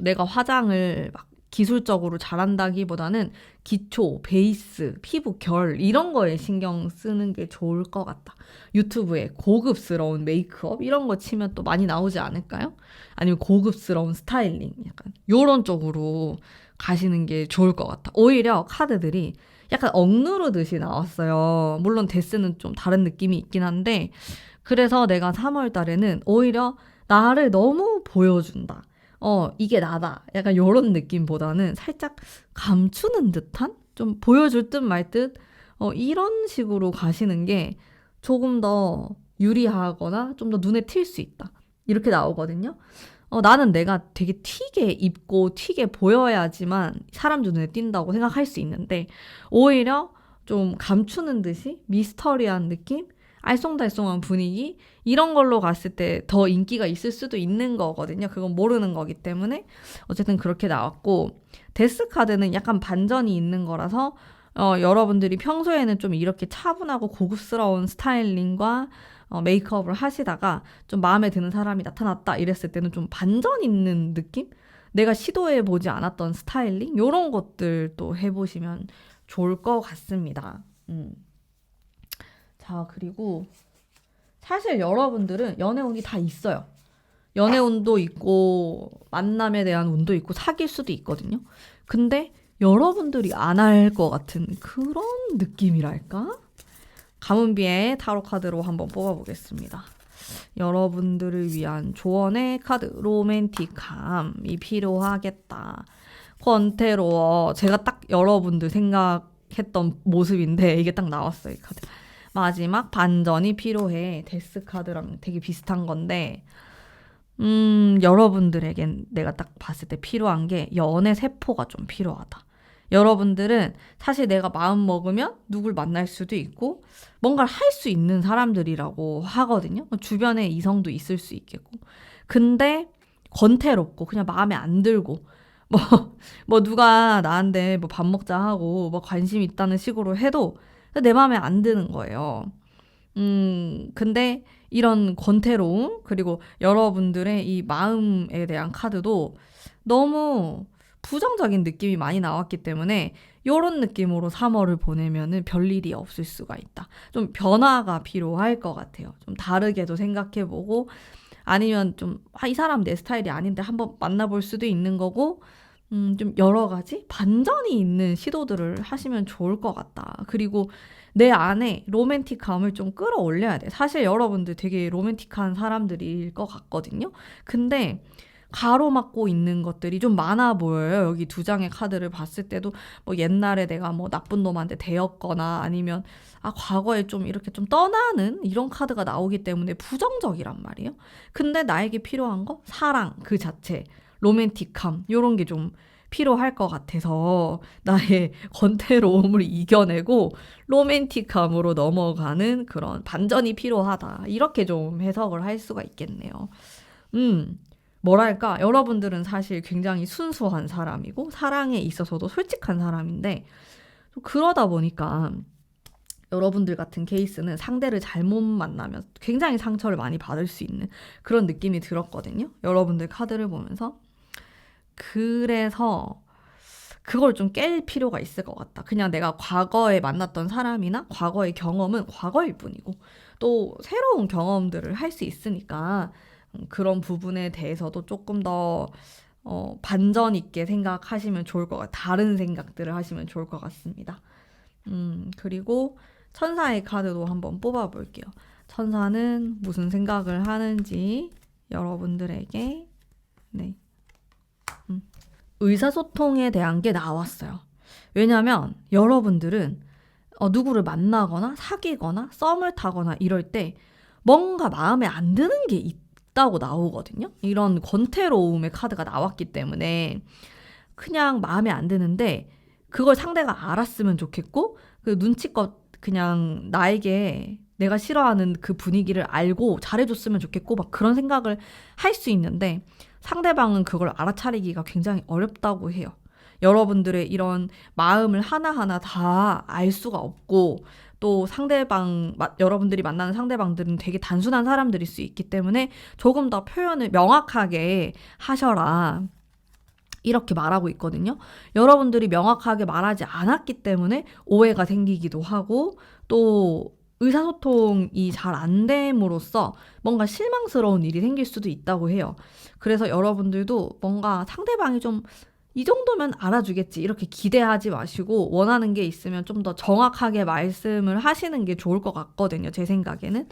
내가 화장을 막 기술적으로 잘한다기보다는 기초, 베이스, 피부 결 이런 거에 신경 쓰는 게 좋을 것 같다. 유튜브에 고급스러운 메이크업 이런 거 치면 또 많이 나오지 않을까요? 아니면 고급스러운 스타일링 약간 요런 쪽으로 가시는 게 좋을 것 같다. 오히려 카드들이 약간 억누르듯이 나왔어요. 물론 데스는 좀 다른 느낌이 있긴 한데 그래서 내가 3월 달에는 오히려 나를 너무 보여준다. 이게 나다. 약간 요런 느낌보다는 살짝 감추는 듯한? 좀 보여줄 듯 말 듯? 이런 식으로 가시는 게 조금 더 유리하거나 좀 더 눈에 튈 수 있다. 이렇게 나오거든요. 나는 내가 되게 튀게 입고 튀게 보여야지만 사람들 눈에 띈다고 생각할 수 있는데 오히려 좀 감추는 듯이 미스터리한 느낌? 알쏭달쏭한 분위기? 이런 걸로 갔을 때 더 인기가 있을 수도 있는 거거든요. 그건 모르는 거기 때문에 어쨌든 그렇게 나왔고 데스 카드는 약간 반전이 있는 거라서 여러분들이 평소에는 좀 이렇게 차분하고 고급스러운 스타일링과 메이크업을 하시다가 좀 마음에 드는 사람이 나타났다 이랬을 때는 좀 반전 있는 느낌? 내가 시도해보지 않았던 스타일링? 이런 것들도 해보시면 좋을 것 같습니다. 자, 그리고 사실 여러분들은 연애운이 다 있어요. 연애운도 있고 만남에 대한 운도 있고 사귈 수도 있거든요. 근데 여러분들이 안 할 것 같은 그런 느낌이랄까? 가문비의 타로 카드로 한번 뽑아보겠습니다. 여러분들을 위한 조언의 카드 로맨틱함이 필요하겠다. 권태로워. 제가 딱 여러분들 생각했던 모습인데 이게 딱 나왔어요. 이 카드. 마지막 반전이 필요해. 데스 카드랑 되게 비슷한 건데 여러분들에겐 내가 딱 봤을 때 필요한 게 연애 세포가 좀 필요하다. 여러분들은 사실 내가 마음 먹으면 누굴 만날 수도 있고 뭔가를 할 수 있는 사람들이라고 하거든요. 주변에 이성도 있을 수 있겠고. 근데 권태롭고 그냥 마음에 안 들고 뭐, 뭐 누가 나한테 뭐 밥 먹자 하고 뭐 관심 있다는 식으로 해도 내 마음에 안 드는 거예요. 근데 이런 권태로움 그리고 여러분들의 이 마음에 대한 카드도 너무 부정적인 느낌이 많이 나왔기 때문에 이런 느낌으로 3월을 보내면은 별일이 없을 수가 있다. 좀 변화가 필요할 것 같아요. 좀 다르게도 생각해보고 아니면 좀 이 사람 내 스타일이 아닌데 한번 만나볼 수도 있는 거고 좀 여러 가지 반전이 있는 시도들을 하시면 좋을 것 같다. 그리고 내 안에 로맨틱함을 좀 끌어올려야 돼. 사실 여러분들 되게 로맨틱한 사람들일 것 같거든요. 근데 가로막고 있는 것들이 좀 많아 보여요. 여기 두 장의 카드를 봤을 때도 뭐 옛날에 내가 뭐 나쁜 놈한테 대었거나 아니면 과거에 좀 이렇게 좀 떠나는 이런 카드가 나오기 때문에 부정적이란 말이에요. 근데 나에게 필요한 거 사랑 그 자체, 로맨틱함 요런 게 좀 필요할 것 같아서 나의 권태로움을 이겨내고 로맨틱함으로 넘어가는 그런 반전이 필요하다. 이렇게 좀 해석을 할 수가 있겠네요. 뭐랄까, 여러분들은 사실 굉장히 순수한 사람이고 사랑에 있어서도 솔직한 사람인데 그러다 보니까 여러분들 같은 케이스는 상대를 잘못 만나면 굉장히 상처를 많이 받을 수 있는 그런 느낌이 들었거든요. 여러분들 카드를 보면서. 그래서 그걸 좀 깰 필요가 있을 것 같다. 그냥 내가 과거에 만났던 사람이나 과거의 경험은 과거일 뿐이고 또 새로운 경험들을 할 수 있으니까 그런 부분에 대해서도 조금 더 반전 있게 생각하시면 좋을 것 같아요. 다른 생각들을 하시면 좋을 것 같습니다. 그리고 천사의 카드도 한번 뽑아볼게요. 천사는 무슨 생각을 하는지 여러분들에게 네. 의사소통에 대한 게 나왔어요. 왜냐면 여러분들은 누구를 만나거나 사귀거나 썸을 타거나 이럴 때 뭔가 마음에 안 드는 게 있다고 나오거든요. 이런 권태로움의 카드가 나왔기 때문에 그냥 마음에 안 드는데 그걸 상대가 알았으면 좋겠고 그 눈치껏 그냥 나에게 내가 싫어하는 그 분위기를 알고 잘해줬으면 좋겠고 막 그런 생각을 할 수 있는데 상대방은 그걸 알아차리기가 굉장히 어렵다고 해요. 여러분들의 이런 마음을 하나하나 다 알 수가 없고 또 여러분들이 만나는 상대방들은 되게 단순한 사람들일 수 있기 때문에 조금 더 표현을 명확하게 하셔라. 이렇게 말하고 있거든요. 여러분들이 명확하게 말하지 않았기 때문에 오해가 생기기도 하고 또 의사소통이 잘 안 됨으로써 뭔가 실망스러운 일이 생길 수도 있다고 해요. 그래서 여러분들도 뭔가 상대방이 좀 이 정도면 알아주겠지 이렇게 기대하지 마시고 원하는 게 있으면 좀 더 정확하게 말씀을 하시는 게 좋을 것 같거든요. 제 생각에는.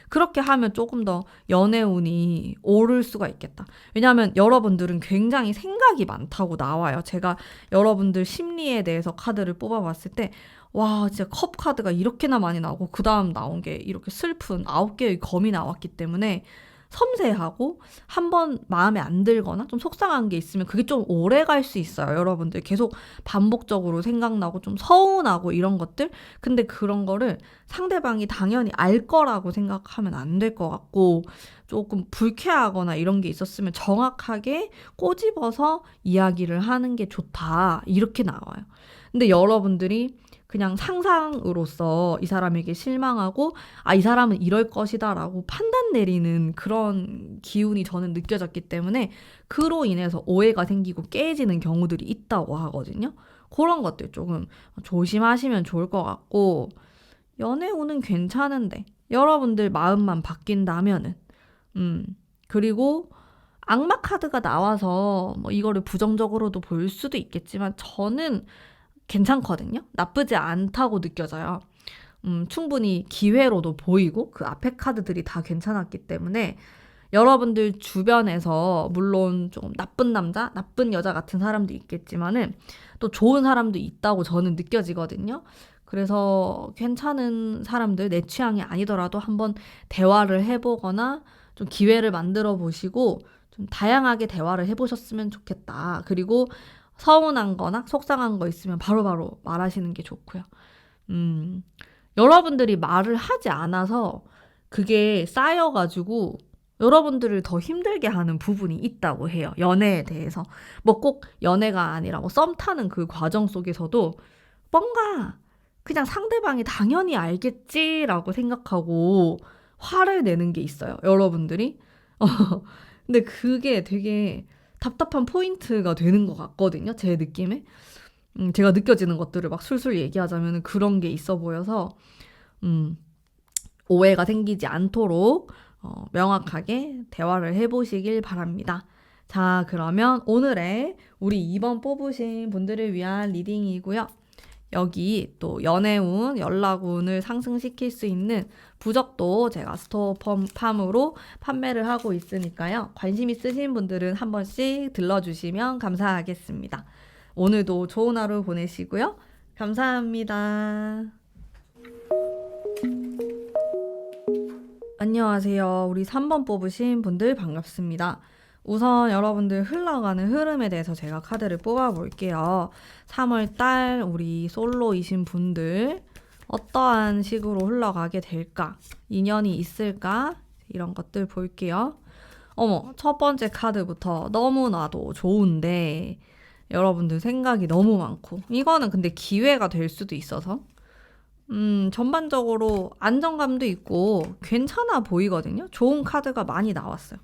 그렇게 하면 조금 더 연애운이 오를 수가 있겠다. 왜냐하면 여러분들은 굉장히 생각이 많다고 나와요. 제가 여러분들 심리에 대해서 카드를 뽑아봤을 때 와, 진짜 컵 카드가 이렇게나 많이 나오고 그 다음 나온 게 이렇게 슬픈 9개의 검이 나왔기 때문에 섬세하고 한번 마음에 안 들거나 좀 속상한 게 있으면 그게 좀 오래 갈 수 있어요. 여러분들 계속 반복적으로 생각나고 좀 서운하고 이런 것들. 근데 그런 거를 상대방이 당연히 알 거라고 생각하면 안 될 것 같고 조금 불쾌하거나 이런 게 있었으면 정확하게 꼬집어서 이야기를 하는 게 좋다. 이렇게 나와요. 근데 여러분들이 그냥 상상으로서 이 사람에게 실망하고 이 사람은 이럴 것이다 라고 판단 내리는 그런 기운이 저는 느껴졌기 때문에 그로 인해서 오해가 생기고 깨지는 경우들이 있다고 하거든요. 그런 것들 조금 조심하시면 좋을 것 같고 연애운은 괜찮은데 여러분들 마음만 바뀐다면은 그리고 악마 카드가 나와서 뭐 이거를 부정적으로도 볼 수도 있겠지만 저는 괜찮거든요. 나쁘지 않다고 느껴져요. 충분히 기회로도 보이고 그 앞에 카드들이 다 괜찮았기 때문에 여러분들 주변에서 물론 조금 나쁜 남자, 나쁜 여자 같은 사람도 있겠지만은 또 좋은 사람도 있다고 저는 느껴지거든요. 그래서 괜찮은 사람들, 내 취향이 아니더라도 한번 대화를 해보거나 좀 기회를 만들어 보시고 좀 다양하게 대화를 해보셨으면 좋겠다. 그리고 서운한 거나 속상한 거 있으면 바로바로 말하시는 게 좋고요. 여러분들이 말을 하지 않아서 그게 쌓여가지고 여러분들을 더 힘들게 하는 부분이 있다고 해요. 연애에 대해서. 뭐 꼭 연애가 아니라 뭐 썸 타는 그 과정 속에서도 뭔가 그냥 상대방이 당연히 알겠지라고 생각하고 화를 내는 게 있어요. 여러분들이. 근데 그게 되게 답답한 포인트가 되는 것 같거든요. 제 느낌에. 제가 느껴지는 것들을 막 술술 얘기하자면 그런 게 있어 보여서 오해가 생기지 않도록 명확하게 대화를 해보시길 바랍니다. 자, 그러면 오늘의 우리 2번 뽑으신 분들을 위한 리딩이고요. 여기 또 연애운, 연락운을 상승시킬 수 있는 부적도 제가 스토어팜으로 판매를 하고 있으니까요. 관심 있으신 분들은 한 번씩 들러주시면 감사하겠습니다. 오늘도 좋은 하루 보내시고요. 감사합니다. 안녕하세요. 우리 3번 뽑으신 분들 반갑습니다. 우선 여러분들 흘러가는 흐름에 대해서 제가 카드를 뽑아볼게요. 3월달 우리 솔로이신 분들 어떠한 식으로 흘러가게 될까? 인연이 있을까? 이런 것들 볼게요. 어머, 첫 번째 카드부터 너무나도 좋은데 여러분들 생각이 너무 많고 이거는 근데 기회가 될 수도 있어서 전반적으로 안정감도 있고 괜찮아 보이거든요. 좋은 카드가 많이 나왔어요.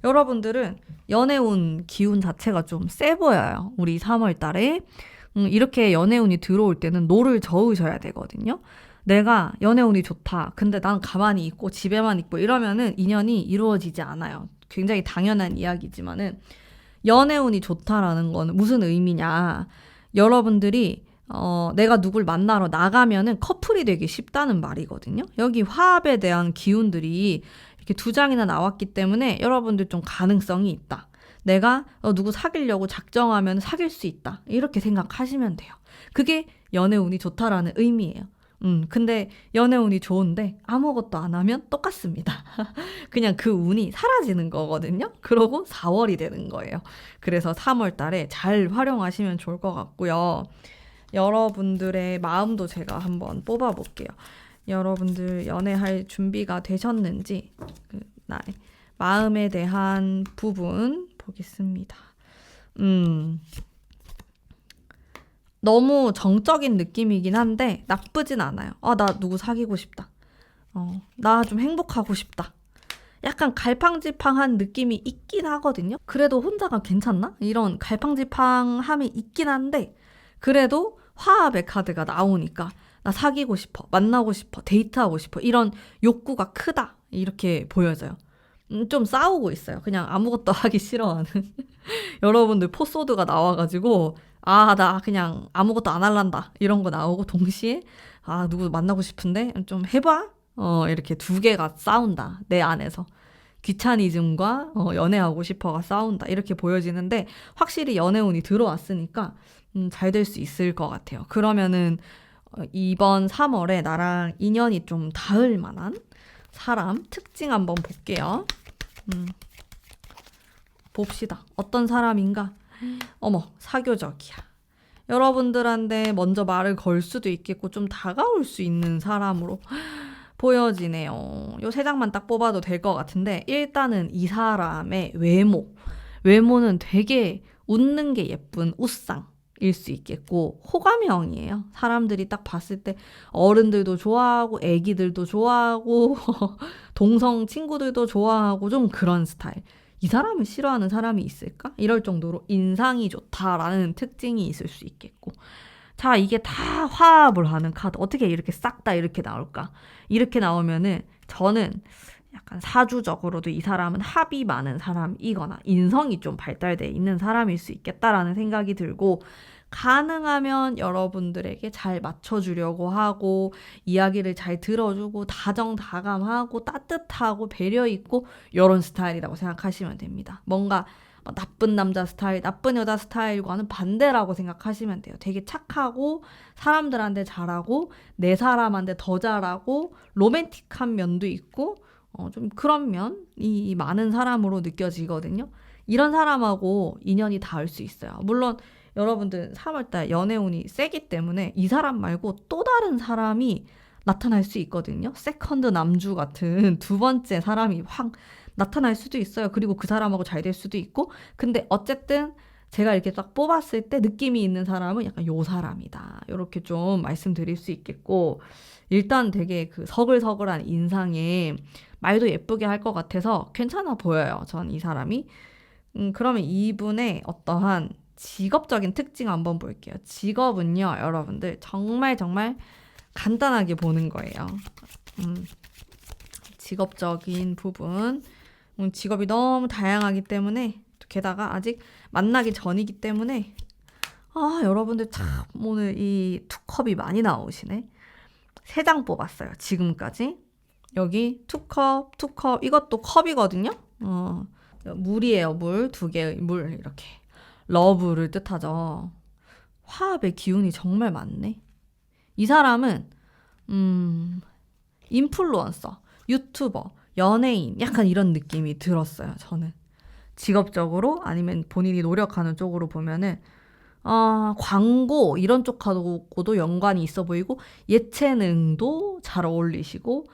여러분들은 연애운 기운 자체가 좀 세 보여요. 우리 3월 달에. 이렇게 연애운이 들어올 때는 노를 저으셔야 되거든요. 내가 연애운이 좋다. 근데 난 가만히 있고 집에만 있고 이러면은 인연이 이루어지지 않아요. 굉장히 당연한 이야기지만은 연애운이 좋다라는 거는 무슨 의미냐. 여러분들이 내가 누굴 만나러 나가면은 커플이 되기 쉽다는 말이거든요. 여기 화합에 대한 기운들이 이렇게 2장이나 나왔기 때문에 여러분들 좀 가능성이 있다. 내가 누구 사귀려고 작정하면 사귈 수 있다. 이렇게 생각하시면 돼요. 그게 연애운이 좋다라는 의미예요. 근데 연애운이 좋은데 아무것도 안 하면 똑같습니다. 그냥 그 운이 사라지는 거거든요. 그러고 4월이 되는 거예요. 그래서 3월 달에 잘 활용하시면 좋을 것 같고요. 여러분들의 마음도 제가 한번 뽑아볼게요. 여러분들 연애할 준비가 되셨는지 나의 마음에 대한 부분 보겠습니다. 너무 정적인 느낌이긴 한데 나쁘진 않아요. 나 누구 사귀고 싶다. 나 좀 행복하고 싶다. 약간 갈팡질팡한 느낌이 있긴 하거든요. 그래도 혼자가 괜찮나? 이런 갈팡질팡함이 있긴 한데 그래도 화합의 카드가 나오니까 나 사귀고 싶어, 만나고 싶어, 데이트하고 싶어 이런 욕구가 크다 이렇게 보여져요. 좀 싸우고 있어요. 그냥 아무것도 하기 싫어하는 여러분들 포소드가 나와가지고 나 그냥 아무것도 안 할란다 이런 거 나오고 동시에 누구 만나고 싶은데 좀 해봐 이렇게 2개가 싸운다 내 안에서. 귀차니즘과 연애하고 싶어가 싸운다 이렇게 보여지는데 확실히 연애운이 들어왔으니까 잘 될 수 있을 것 같아요. 그러면은 이번 3월에 나랑 인연이 좀 닿을 만한 사람 특징 한번 볼게요. 봅시다. 어떤 사람인가? 어머, 사교적이야. 여러분들한테 먼저 말을 걸 수도 있겠고 좀 다가올 수 있는 사람으로 보여지네요. 요 3장만 딱 뽑아도 될 것 같은데 일단은 이 사람의 외모는 되게 웃는 게 예쁜 웃상일 수 있겠고 호감형이에요. 사람들이 딱 봤을 때 어른들도 좋아하고 애기들도 좋아하고 동성 친구들도 좋아하고 좀 그런 스타일. 이 사람을 싫어하는 사람이 있을까? 이럴 정도로 인상이 좋다라는 특징이 있을 수 있겠고. 자, 이게 다 화합을 하는 카드. 어떻게 이렇게 싹 다 이렇게 나올까? 이렇게 나오면은 저는 약간 사주적으로도 이 사람은 합이 많은 사람이거나 인성이 좀 발달돼 있는 사람일 수 있겠다라는 생각이 들고 가능하면 여러분들에게 잘 맞춰주려고 하고 이야기를 잘 들어주고 다정다감하고 따뜻하고 배려 있고 이런 스타일이라고 생각하시면 됩니다. 뭔가 나쁜 남자 스타일, 나쁜 여자 스타일과는 반대라고 생각하시면 돼요. 되게 착하고 사람들한테 잘하고 내 사람한테 더 잘하고 로맨틱한 면도 있고 좀 그런 면이 많은 사람으로 느껴지거든요. 이런 사람하고 인연이 닿을 수 있어요. 물론 여러분들 3월달 연애운이 세기 때문에 이 사람 말고 또 다른 사람이 나타날 수 있거든요. 세컨드 남주 같은 2번째 사람이 확 나타날 수도 있어요. 그리고 그 사람하고 잘 될 수도 있고. 근데 어쨌든 제가 이렇게 딱 뽑았을 때 느낌이 있는 사람은 약간 요 사람이다. 이렇게 좀 말씀드릴 수 있겠고 일단 되게 그 서글서글한 인상에 말도 예쁘게 할 것 같아서 괜찮아 보여요. 전 이 사람이. 그러면 이분의 어떠한 직업적인 특징 한번 볼게요. 직업은요, 여러분들 정말 간단하게 보는 거예요. 직업적인 부분. 직업이 너무 다양하기 때문에 게다가 아직 만나기 전이기 때문에 아, 여러분들 참 오늘 이 투컵이 많이 나오시네. 3장 뽑았어요. 지금까지. 여기 투컵, 투컵. 이것도 컵이거든요. 물이에요. 물. 2개의 물. 이렇게. 러브를 뜻하죠. 화합의 기운이 정말 많네. 이 사람은 인플루언서, 유튜버, 연예인 약간 이런 느낌이 들었어요. 저는. 직업적으로 아니면 본인이 노력하는 쪽으로 보면은 광고 이런 쪽하고도 연관이 있어 보이고 예체능도 잘 어울리시고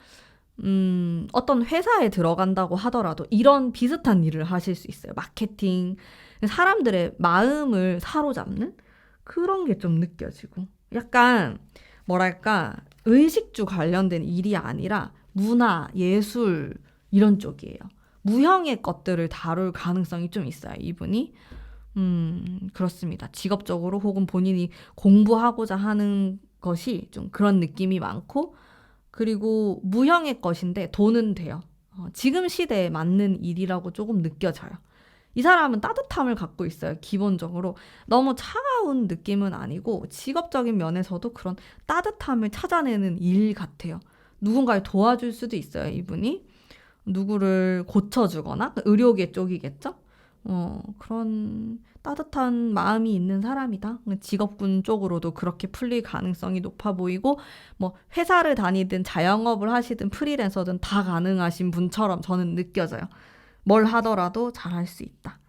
어떤 회사에 들어간다고 하더라도 이런 비슷한 일을 하실 수 있어요. 마케팅, 사람들의 마음을 사로잡는 그런 게 좀 느껴지고 약간 뭐랄까 의식주 관련된 일이 아니라 문화, 예술 이런 쪽이에요. 무형의 것들을 다룰 가능성이 좀 있어요, 이분이. 그렇습니다. 직업적으로 혹은 본인이 공부하고자 하는 것이 좀 그런 느낌이 많고, 그리고 무형의 것인데 돈은 돼요. 지금 시대에 맞는 일이라고 조금 느껴져요. 이 사람은 따뜻함을 갖고 있어요. 기본적으로 너무 차가운 느낌은 아니고 직업적인 면에서도 그런 따뜻함을 찾아내는 일 같아요. 누군가를 도와줄 수도 있어요, 이분이. 누구를 고쳐주거나 의료계 쪽이겠죠? 그런 따뜻한 마음이 있는 사람이다. 직업군 쪽으로도 그렇게 풀릴 가능성이 높아 보이고 뭐 회사를 다니든 자영업을 하시든 프리랜서든 다 가능하신 분처럼 저는 느껴져요. 뭘 하더라도 잘할 수 있다.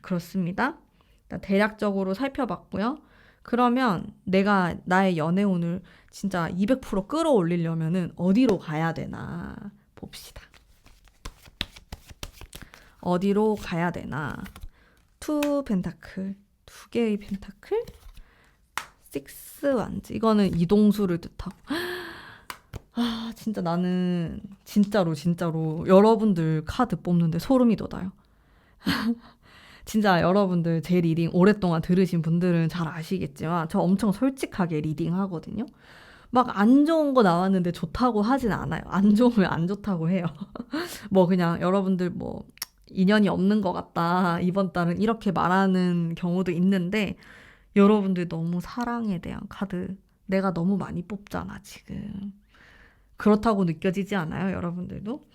그렇습니다. 일단 대략적으로 살펴봤고요. 그러면 내가 나의 연애운을 진짜 200% 끌어올리려면은 어디로 가야 되나 봅시다. 어디로 가야 되나? 2 펜타클, 2개의 펜타클, 6 완즈. 이거는 이동수를 뜻하고. 아, 진짜 나는 진짜로 여러분들 카드 뽑는데 소름이 돋아요. 진짜 여러분들 제 리딩 오랫동안 들으신 분들은 잘 아시겠지만 저 엄청 솔직하게 리딩 하거든요. 막 안 좋은 거 나왔는데 좋다고 하진 않아요. 안 좋으면 안 좋다고 해요. 뭐 그냥 여러분들 뭐 인연이 없는 것 같다. 이번 달은 이렇게 말하는 경우도 있는데 여러분들 너무 사랑에 대한 카드 내가 너무 많이 뽑잖아, 지금. 그렇다고 느껴지지 않아요, 여러분들도?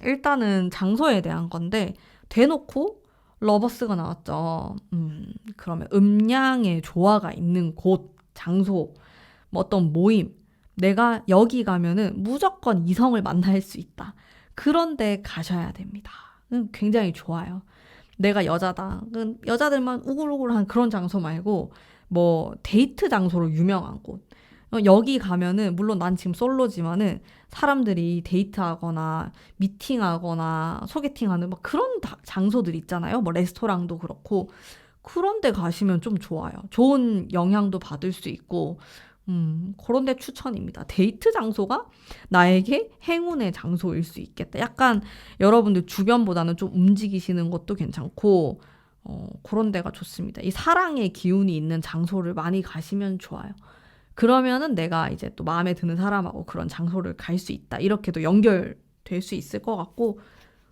일단은 장소에 대한 건데 대놓고 러버스가 나왔죠. 그러면 음양의 조화가 있는 곳, 장소, 뭐 어떤 모임, 내가 여기 가면은 무조건 이성을 만날 수 있다. 그런데 가셔야 됩니다. 굉장히 좋아요. 내가 여자다. 여자들만 우글우글한 그런 장소 말고 뭐 데이트 장소로 유명한 곳. 여기 가면은 물론 난 지금 솔로지만은 사람들이 데이트하거나 미팅하거나 소개팅하는 막 그런 장소들 있잖아요. 뭐 레스토랑도 그렇고 그런 데 가시면 좀 좋아요. 좋은 영향도 받을 수 있고 그런 데 추천입니다. 데이트 장소가 나에게 행운의 장소일 수 있겠다. 약간 여러분들 주변보다는 좀 움직이시는 것도 괜찮고 그런 데가 좋습니다. 이 사랑의 기운이 있는 장소를 많이 가시면 좋아요. 그러면은 내가 이제 또 마음에 드는 사람하고 그런 장소를 갈 수 있다. 이렇게도 연결될 수 있을 것 같고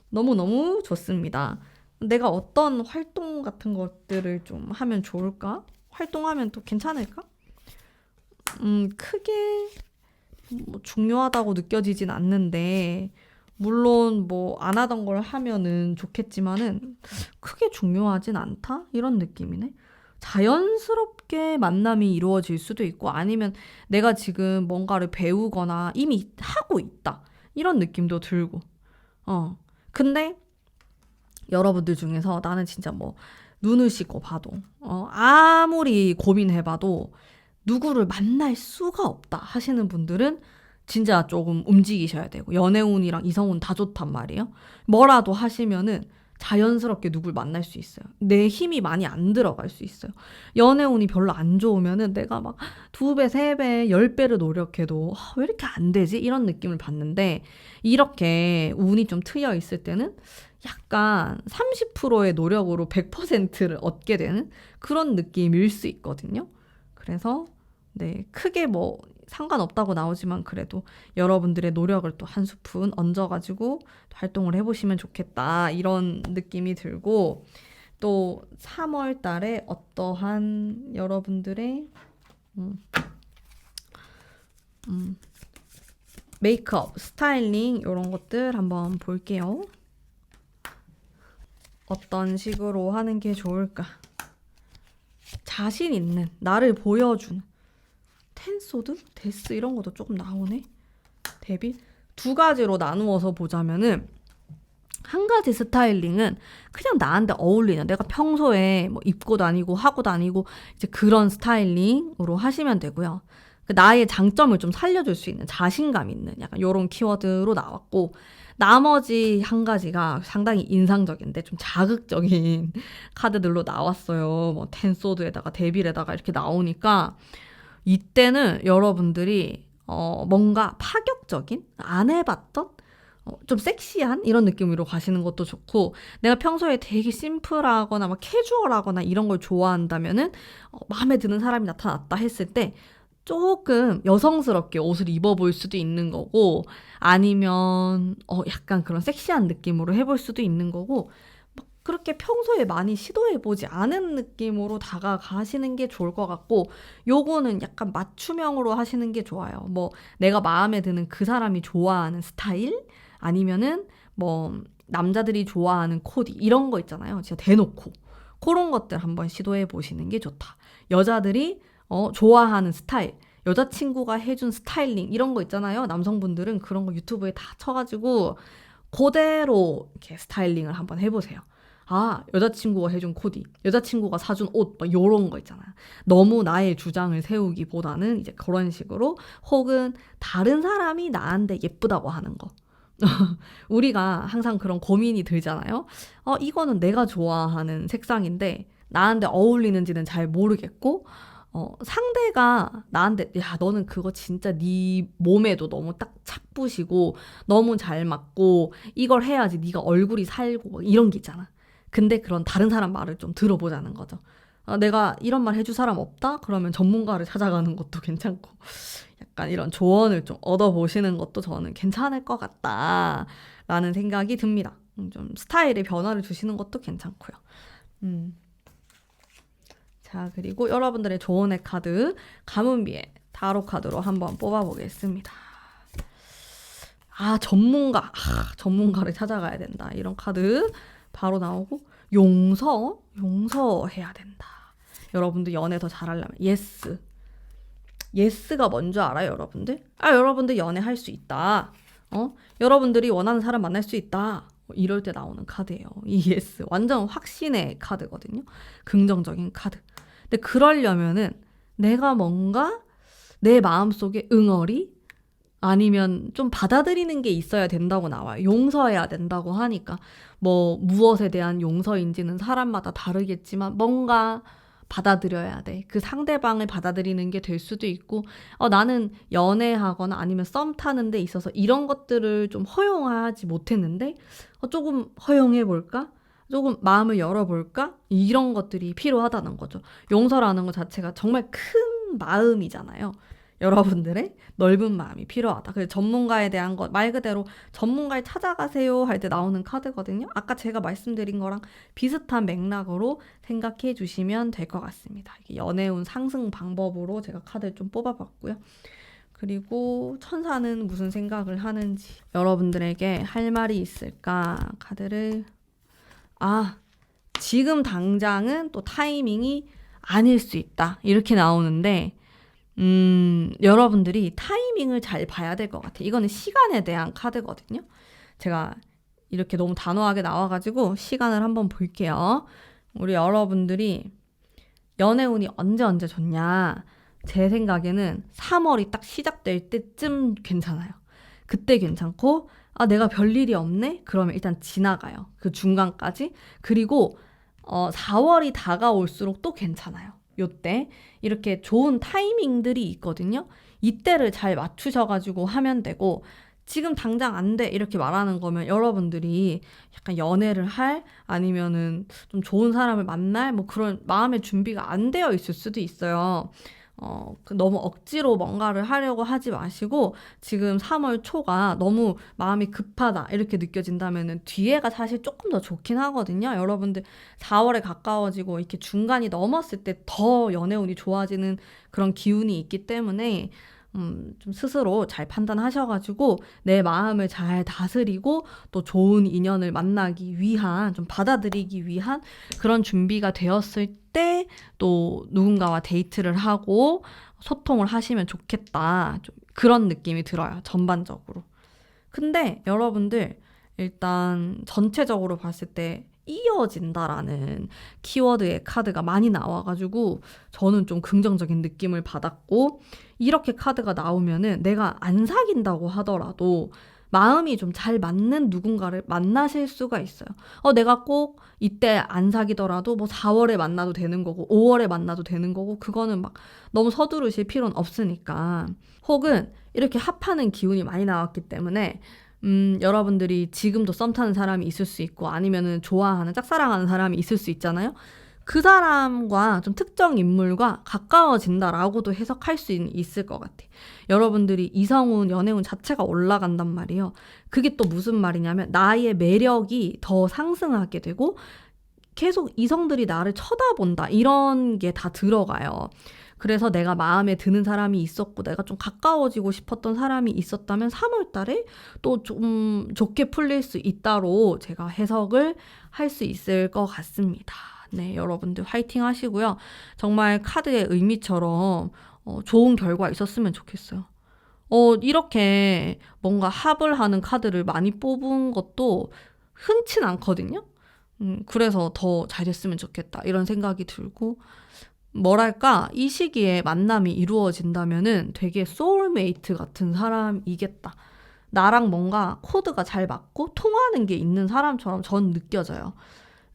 너무너무 좋습니다. 내가 어떤 활동 같은 것들을 좀 하면 좋을까? 활동하면 또 괜찮을까? 크게 뭐 중요하다고 느껴지진 않는데 물론 뭐 안 하던 걸 하면은 좋겠지만은 크게 중요하진 않다? 이런 느낌이네. 자연스럽게 만남이 이루어질 수도 있고 아니면 내가 지금 뭔가를 배우거나 이미 하고 있다. 이런 느낌도 들고. 근데 여러분들 중에서 나는 진짜 뭐 눈을 씻고 봐도 아무리 고민해봐도 누구를 만날 수가 없다 하시는 분들은 진짜 조금 움직이셔야 되고 연애운이랑 이성운 다 좋단 말이에요. 뭐라도 하시면은 자연스럽게 누굴 만날 수 있어요. 내 힘이 많이 안 들어갈 수 있어요. 연애운이 별로 안 좋으면은 내가 막 2배, 3배, 10배를 노력해도 왜 이렇게 안 되지? 이런 느낌을 받는데 이렇게 운이 좀 트여 있을 때는 약간 30%의 노력으로 100%를 얻게 되는 그런 느낌일 수 있거든요. 그래서 네, 크게 뭐 상관없다고 나오지만 그래도 여러분들의 노력을 또 한 스푼 얹어가지고 활동을 해보시면 좋겠다 이런 느낌이 들고 또 3월 달에 어떠한 여러분들의 메이크업, 스타일링 이런 것들 한번 볼게요. 어떤 식으로 하는 게 좋을까? 자신 있는, 나를 보여주는 텐소드? 데스 이런 것도 조금 나오네. 데빌? 두 가지로 나누어서 보자면은 한 가지 스타일링은 그냥 나한테 어울리는, 내가 평소에 뭐 입고 다니고 하고 다니고 이제 그런 스타일링으로 하시면 되고요. 그 나의 장점을 좀 살려줄 수 있는, 자신감 있는 약간 요런 키워드로 나왔고, 나머지 한 가지가 상당히 인상적인데 좀 자극적인 카드들로 나왔어요. 뭐 텐소드에다가 데빌에다가 이렇게 나오니까 이때는 여러분들이 뭔가 파격적인, 안 해봤던 좀 섹시한 이런 느낌으로 가시는 것도 좋고, 내가 평소에 되게 심플하거나 막 캐주얼하거나 이런 걸 좋아한다면은 마음에 드는 사람이 나타났다 했을 때 조금 여성스럽게 옷을 입어볼 수도 있는 거고, 아니면 약간 그런 섹시한 느낌으로 해볼 수도 있는 거고, 막 그렇게 평소에 많이 시도해보지 않은 느낌으로 다가가시는 게 좋을 것 같고, 요거는 약간 맞춤형으로 하시는 게 좋아요. 뭐 내가 마음에 드는 그 사람이 좋아하는 스타일, 아니면은 뭐 남자들이 좋아하는 코디 이런 거 있잖아요. 진짜 대놓고 그런 것들 한번 시도해 보시는 게 좋다. 여자들이 좋아하는 스타일, 여자친구가 해준 스타일링 이런 거 있잖아요. 남성분들은 그런 거 유튜브에 다 쳐가지고 그대로 이렇게 스타일링을 한번 해보세요. 아, 여자친구가 해준 코디, 여자친구가 사준 옷, 막 요런 거 있잖아요. 너무 나의 주장을 세우기보다는 이제 그런 식으로, 혹은 다른 사람이 나한테 예쁘다고 하는 거. 우리가 항상 그런 고민이 들잖아요. 이거는 내가 좋아하는 색상인데 나한테 어울리는지는 잘 모르겠고, 상대가 나한테 야, 너는 그거 진짜 네 몸에도 너무 딱 착붙이고 너무 잘 맞고 이걸 해야지 네가 얼굴이 살고 막 이런 게 있잖아. 근데 그런 다른 사람 말을 좀 들어보자는 거죠. 내가 이런 말 해줄 사람 없다? 그러면 전문가를 찾아가는 것도 괜찮고, 약간 이런 조언을 좀 얻어보시는 것도 저는 괜찮을 것 같다라는 생각이 듭니다. 좀 스타일에 변화를 주시는 것도 괜찮고요. 자, 그리고 여러분들의 조언의 카드, 가문비의 타로 카드로 한번 뽑아보겠습니다. 전문가를 찾아가야 된다. 이런 카드 바로 나오고, 용서해야 된다. 여러분들 연애 더 잘하려면 예스가 뭔지 알아요, 여러분들? 여러분들 연애할 수 있다. 여러분들이 원하는 사람 만날 수 있다. 이럴 때 나오는 카드예요. 이 예스. 완전 확신의 카드거든요. 긍정적인 카드. 근데 그러려면은 내가 뭔가 내 마음속에 응어리 아니면 좀 받아들이는 게 있어야 된다고 나와요. 용서해야 된다고 하니까 뭐 무엇에 대한 용서인지는 사람마다 다르겠지만 뭔가 받아들여야 돼. 그 상대방을 받아들이는 게 될 수도 있고, 나는 연애하거나 아니면 썸 타는 데 있어서 이런 것들을 좀 허용하지 못했는데 조금 허용해볼까? 조금 마음을 열어볼까? 이런 것들이 필요하다는 거죠. 용서라는 것 자체가 정말 큰 마음이잖아요. 여러분들의 넓은 마음이 필요하다. 그래서 전문가에 대한 것, 말 그대로 전문가를 찾아가세요 할 때 나오는 카드거든요. 아까 제가 말씀드린 거랑 비슷한 맥락으로 생각해 주시면 될 것 같습니다. 연애운 상승 방법으로 제가 카드를 좀 뽑아봤고요. 그리고 천사는 무슨 생각을 하는지, 여러분들에게 할 말이 있을까? 카드를 지금 당장은 또 타이밍이 아닐 수 있다. 이렇게 나오는데 여러분들이 타이밍을 잘 봐야 될 것 같아요. 이거는 시간에 대한 카드거든요. 제가 이렇게 너무 단호하게 나와가지고 시간을 한번 볼게요. 우리 여러분들이 연애운이 언제 좋냐? 제 생각에는 3월이 딱 시작될 때쯤 괜찮아요. 그때 괜찮고, 내가 별일이 없네? 그러면 일단 지나가요. 그 중간까지. 그리고 4월이 다가올수록 또 괜찮아요. 요때 이렇게 좋은 타이밍들이 있거든요. 이때를 잘 맞추셔가지고 하면 되고, 지금 당장 안 돼 이렇게 말하는 거면 여러분들이 약간 연애를 할, 아니면은 좀 좋은 사람을 만날 뭐 그런 마음의 준비가 안 되어 있을 수도 있어요. 너무 억지로 뭔가를 하려고 하지 마시고 지금 3월 초가 너무 마음이 급하다 이렇게 느껴진다면은 뒤에가 사실 조금 더 좋긴 하거든요. 여러분들 4월에 가까워지고 이렇게 중간이 넘었을 때 더 연애운이 좋아지는 그런 기운이 있기 때문에 좀 스스로 잘 판단하셔가지고 내 마음을 잘 다스리고 또 좋은 인연을 만나기 위한, 좀 받아들이기 위한 그런 준비가 되었을 때 또 누군가와 데이트를 하고 소통을 하시면 좋겠다. 좀 그런 느낌이 들어요, 전반적으로. 근데 여러분들 일단 전체적으로 봤을 때 이어진다라는 키워드의 카드가 많이 나와가지고 저는 좀 긍정적인 느낌을 받았고, 이렇게 카드가 나오면은 내가 안 사귄다고 하더라도 마음이 좀 잘 맞는 누군가를 만나실 수가 있어요. 내가 꼭 이때 안 사귀더라도 뭐 4월에 만나도 되는 거고 5월에 만나도 되는 거고, 그거는 막 너무 서두르실 필요는 없으니까. 혹은 이렇게 합하는 기운이 많이 나왔기 때문에 여러분들이 지금도 썸 타는 사람이 있을 수 있고 아니면은 좋아하는 짝사랑하는 사람이 있을 수 있잖아요. 그 사람과 좀 특정 인물과 가까워진다라고도 해석할 수 있을 것 같아. 여러분들이 이성운, 연애운 자체가 올라간단 말이에요. 그게 또 무슨 말이냐면 나의 매력이 더 상승하게 되고 계속 이성들이 나를 쳐다본다, 이런 게 다 들어가요. 그래서 내가 마음에 드는 사람이 있었고 내가 좀 가까워지고 싶었던 사람이 있었다면 3월 달에 또 좀 좋게 풀릴 수 있다로 제가 해석을 할 수 있을 것 같습니다. 네, 여러분들 화이팅 하시고요. 정말 카드의 의미처럼 좋은 결과 있었으면 좋겠어요. 이렇게 뭔가 합을 하는 카드를 많이 뽑은 것도 흔치 않거든요. 그래서 더 잘 됐으면 좋겠다 이런 생각이 들고, 뭐랄까, 이 시기에 만남이 이루어진다면은 되게 소울메이트 같은 사람이겠다. 나랑 뭔가 코드가 잘 맞고 통하는 게 있는 사람처럼 전 느껴져요.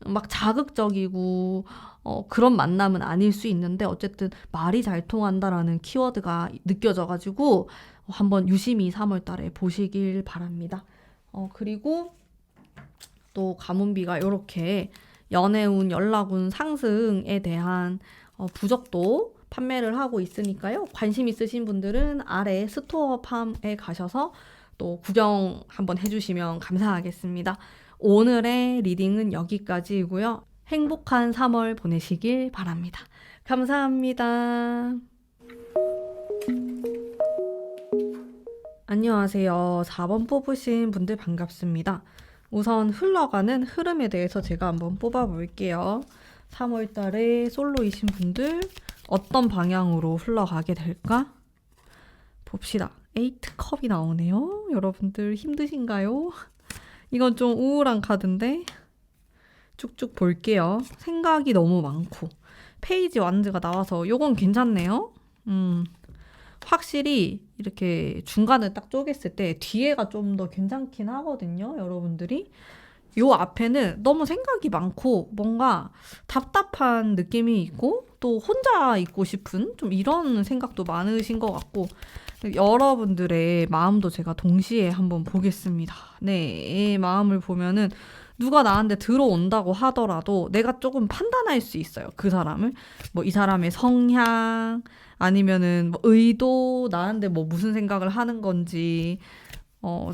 막 자극적이고 그런 만남은 아닐 수 있는데 어쨌든 말이 잘 통한다라는 키워드가 느껴져가지고 한번 유심히 3월 달에 보시길 바랍니다. 그리고 또 가문비가 이렇게 연애운, 연락운 상승에 대한 부적도 판매를 하고 있으니까요. 관심 있으신 분들은 아래 스토어팜에 가셔서 또 구경 한번 해주시면 감사하겠습니다. 오늘의 리딩은 여기까지이고요. 행복한 3월 보내시길 바랍니다. 감사합니다. 안녕하세요. 4번 뽑으신 분들 반갑습니다. 우선 흘러가는 흐름에 대해서 제가 한번 뽑아볼게요. 3월 달에 솔로이신 분들 어떤 방향으로 흘러가게 될까? 봅시다. 8컵이 나오네요. 여러분들 힘드신가요? 이건 좀 우울한 카드인데 쭉쭉 볼게요. 생각이 너무 많고 페이지 완드가 나와서 요건 괜찮네요. 확실히 이렇게 중간을 딱 쪼갰을 때 뒤에가 좀 더 괜찮긴 하거든요. 여러분들이 요 앞에는 너무 생각이 많고 뭔가 답답한 느낌이 있고 또 혼자 있고 싶은 좀 이런 생각도 많으신 것 같고, 여러분들의 마음도 제가 동시에 한번 보겠습니다. 네, 마음을 보면은 누가 나한테 들어온다고 하더라도 내가 조금 판단할 수 있어요. 그 사람을. 뭐 이 사람의 성향 아니면은 뭐 의도, 나한테 뭐 무슨 생각을 하는 건지,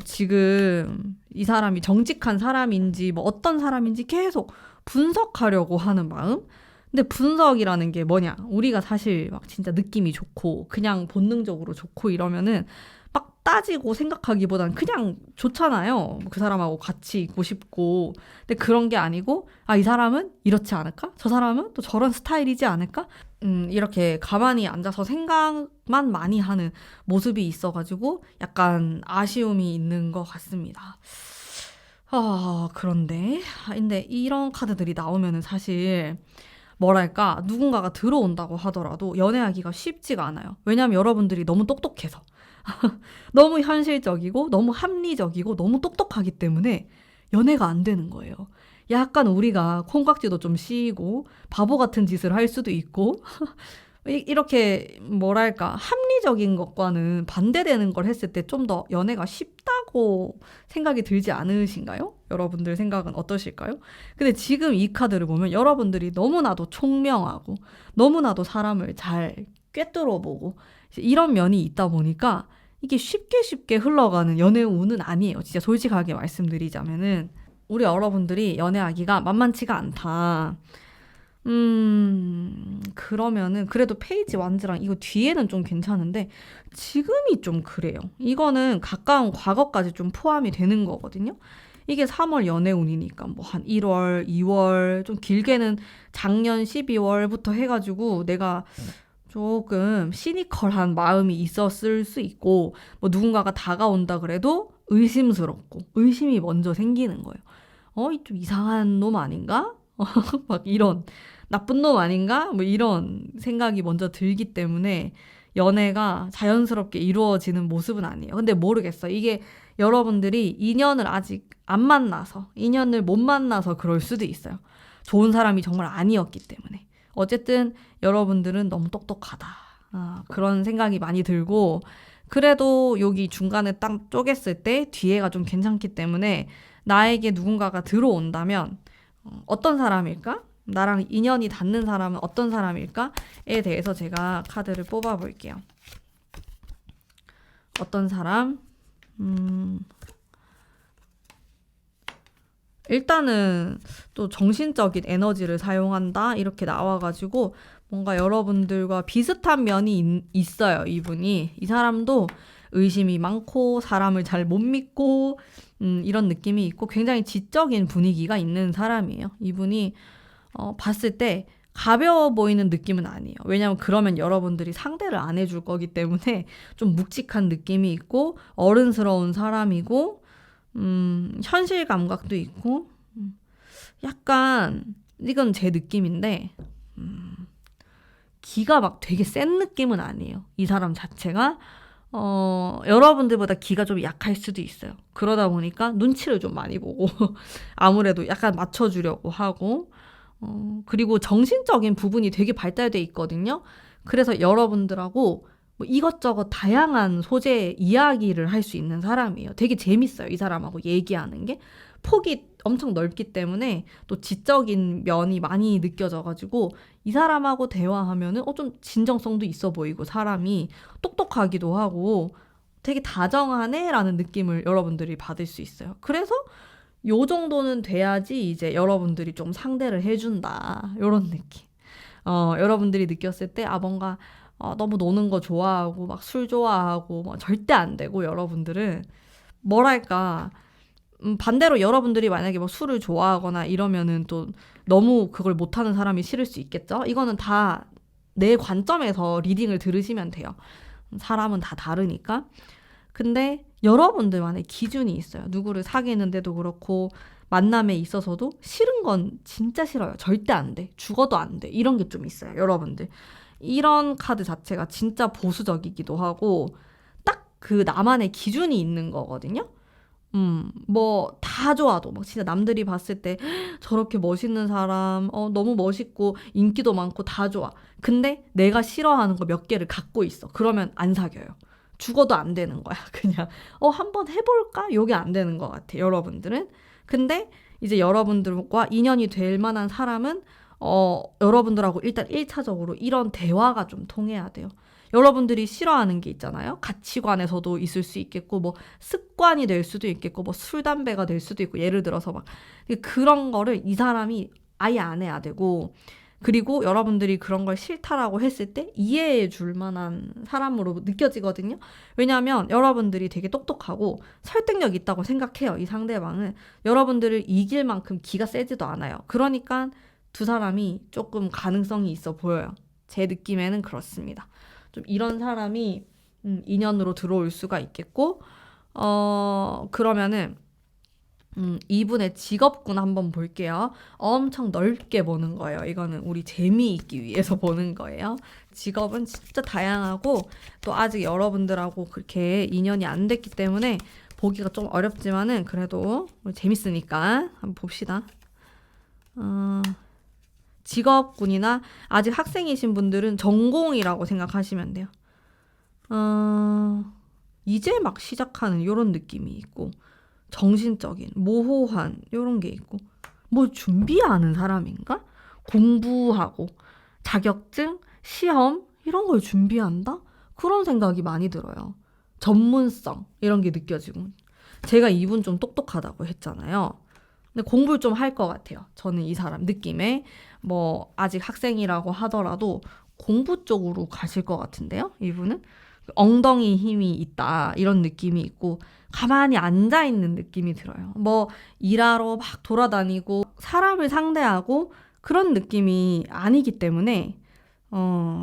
지금 이 사람이 정직한 사람인지 뭐 어떤 사람인지 계속 분석하려고 하는 마음? 근데 분석이라는 게 뭐냐? 우리가 사실 막 진짜 느낌이 좋고 그냥 본능적으로 좋고 이러면은 막 따지고 생각하기보단 그냥 좋잖아요. 그 사람하고 같이 있고 싶고. 근데 그런 게 아니고, 이 사람은 이렇지 않을까? 저 사람은 또 저런 스타일이지 않을까? 이렇게 가만히 앉아서 생각만 많이 하는 모습이 있어가지고 약간 아쉬움이 있는 것 같습니다. 그런데 근데 이런 카드들이 나오면은 사실 뭐랄까, 누군가가 들어온다고 하더라도 연애하기가 쉽지가 않아요. 왜냐하면 여러분들이 너무 똑똑해서. 너무 현실적이고 너무 합리적이고 너무 똑똑하기 때문에 연애가 안 되는 거예요. 약간 우리가 콩깍지도 좀 씌이고 바보 같은 짓을 할 수도 있고 이렇게 뭐랄까, 합리적인 것과는 반대되는 걸 했을 때 좀 더 연애가 쉽다고 생각이 들지 않으신가요? 여러분들 생각은 어떠실까요? 근데 지금 이 카드를 보면 여러분들이 너무나도 총명하고 너무나도 사람을 잘 꿰뚫어보고 이제 이런 면이 있다 보니까 이게 쉽게 흘러가는 연애 운은 아니에요. 진짜 솔직하게 말씀드리자면은 우리 여러분들이 연애하기가 만만치가 않다. 그러면은 그래도 페이지 완즈랑 이거 뒤에는 좀 괜찮은데 지금이 좀 그래요. 이거는 가까운 과거까지 좀 포함이 되는 거거든요. 이게 3월 연애운이니까 뭐 한 1월, 2월, 좀 길게는 작년 12월부터 해가지고 내가 조금 시니컬한 마음이 있었을 수 있고 뭐 누군가가 다가온다 그래도 의심스럽고 의심이 먼저 생기는 거예요. 좀 이상한 놈 아닌가? 막 이런 나쁜 놈 아닌가? 뭐 이런 생각이 먼저 들기 때문에 연애가 자연스럽게 이루어지는 모습은 아니에요. 근데 모르겠어. 이게 여러분들이 인연을 아직 안 만나서, 인연을 못 만나서 그럴 수도 있어요. 좋은 사람이 정말 아니었기 때문에. 어쨌든 여러분들은 너무 똑똑하다. 그런 생각이 많이 들고, 그래도 여기 중간에 딱 쪼갰을 때 뒤에가 좀 괜찮기 때문에 나에게 누군가가 들어온다면 어떤 사람일까? 나랑 인연이 닿는 사람은 어떤 사람일까?에 대해서 제가 카드를 뽑아볼게요. 어떤 사람? 일단은 또 정신적인 에너지를 사용한다 이렇게 나와가지고 뭔가 여러분들과 비슷한 면이 있어요. 이분이. 이 사람도 의심이 많고 사람을 잘 못 믿고 이런 느낌이 있고 굉장히 지적인 분위기가 있는 사람이에요. 이분이 봤을 때 가벼워 보이는 느낌은 아니에요. 왜냐하면 그러면 여러분들이 상대를 안 해줄 거기 때문에 좀 묵직한 느낌이 있고 어른스러운 사람이고 현실 감각도 있고 약간 이건 제 느낌인데 기가 막 되게 센 느낌은 아니에요. 이 사람 자체가 여러분들보다 기가 좀 약할 수도 있어요. 그러다 보니까 눈치를 좀 많이 보고 아무래도 약간 맞춰주려고 하고 그리고 정신적인 부분이 되게 발달돼 있거든요. 그래서 여러분들하고 뭐 이것저것 다양한 소재의 이야기를 할 수 있는 사람이에요. 되게 재밌어요. 이 사람하고 얘기하는 게. 폭이 엄청 넓기 때문에 또 지적인 면이 많이 느껴져가지고 이 사람하고 대화하면은 좀 진정성도 있어 보이고 사람이 똑똑하기도 하고 되게 다정하네라는 느낌을 여러분들이 받을 수 있어요. 그래서 요 정도는 돼야지 이제 여러분들이 좀 상대를 해준다. 요런 느낌. 여러분들이 느꼈을 때 뭔가 너무 노는 거 좋아하고 막 술 좋아하고 뭐 절대 안 되고 여러분들은 뭐랄까 반대로 여러분들이 만약에 뭐 술을 좋아하거나 이러면은 또 너무 그걸 못하는 사람이 싫을 수 있겠죠? 이거는 다 내 관점에서 리딩을 들으시면 돼요. 사람은 다 다르니까. 근데 여러분들만의 기준이 있어요. 누구를 사귀는데도 그렇고 만남에 있어서도 싫은 건 진짜 싫어요. 절대 안 돼. 죽어도 안 돼. 이런 게 좀 있어요. 여러분들. 이런 카드 자체가 진짜 보수적이기도 하고 딱 그 나만의 기준이 있는 거거든요. 뭐 다 좋아도 막 진짜 남들이 봤을 때 저렇게 멋있는 사람 너무 멋있고 인기도 많고 다 좋아. 근데 내가 싫어하는 거 몇 개를 갖고 있어. 그러면 안 사귀어요. 죽어도 안 되는 거야. 그냥 한번 해볼까? 요게 안 되는 것 같아. 여러분들은. 근데 이제 여러분들과 인연이 될 만한 사람은 여러분들하고 일단 1차적으로 이런 대화가 좀 통해야 돼요. 여러분들이 싫어하는 게 있잖아요. 가치관에서도 있을 수 있겠고 뭐 습관이 될 수도 있겠고 뭐 술, 담배가 될 수도 있고 예를 들어서 막 그런 거를 이 사람이 아예 안 해야 되고 그리고 여러분들이 그런 걸 싫다라고 했을 때 이해해 줄 만한 사람으로 느껴지거든요. 왜냐하면 여러분들이 되게 똑똑하고 설득력 있다고 생각해요. 이 상대방은. 여러분들을 이길 만큼 기가 세지도 않아요. 그러니까 두 사람이 조금 가능성이 있어 보여요. 제 느낌에는 그렇습니다. 좀 이런 사람이 인연으로 들어올 수가 있겠고 그러면은 이분의 직업군 한번 볼게요. 엄청 넓게 보는 거예요. 이거는 우리 재미있기 위해서 보는 거예요. 직업은 진짜 다양하고 또 아직 여러분들하고 그렇게 인연이 안 됐기 때문에 보기가 좀 어렵지만은 그래도 재밌으니까 한번 봅시다. 직업군이나 아직 학생이신 분들은 전공이라고 생각하시면 돼요. 이제 막 시작하는 이런 느낌이 있고 정신적인 모호한 이런 게 있고 뭐 준비하는 사람인가? 공부하고 자격증, 시험 이런 걸 준비한다? 그런 생각이 많이 들어요. 전문성 이런 게 느껴지고. 제가 이분 좀 똑똑하다고 했잖아요. 근데 공부를 좀 할 것 같아요. 저는 이 사람 느낌에 뭐 아직 학생이라고 하더라도 공부 쪽으로 가실 것 같은데요. 이분은 엉덩이 힘이 있다 이런 느낌이 있고 가만히 앉아 있는 느낌이 들어요. 뭐 일하러 막 돌아다니고 사람을 상대하고 그런 느낌이 아니기 때문에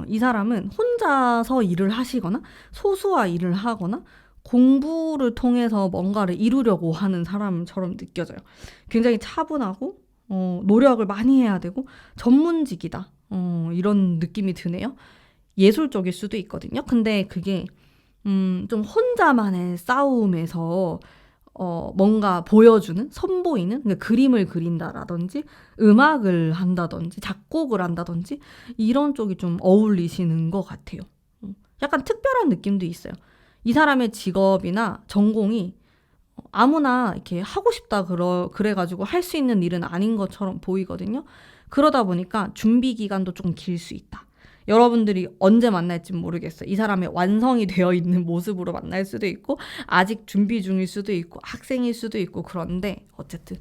이 사람은 혼자서 일을 하시거나 소수와 일을 하거나 공부를 통해서 뭔가를 이루려고 하는 사람처럼 느껴져요. 굉장히 차분하고 노력을 많이 해야 되고 전문직이다. 이런 느낌이 드네요. 예술 쪽일 수도 있거든요. 근데 그게 좀 혼자만의 싸움에서 뭔가 보여주는, 선보이는, 그러니까 그림을 그린다라든지, 음악을 한다든지, 작곡을 한다든지, 이런 쪽이 좀 어울리시는 것 같아요. 약간 특별한 느낌도 있어요. 이 사람의 직업이나 전공이 아무나 이렇게 하고 싶다 그래가지고 할 수 있는 일은 아닌 것처럼 보이거든요. 그러다 보니까 준비 기간도 좀 길 수 있다. 여러분들이 언제 만날지 모르겠어요. 이 사람의 완성이 되어 있는 모습으로 만날 수도 있고 아직 준비 중일 수도 있고 학생일 수도 있고 그런데 어쨌든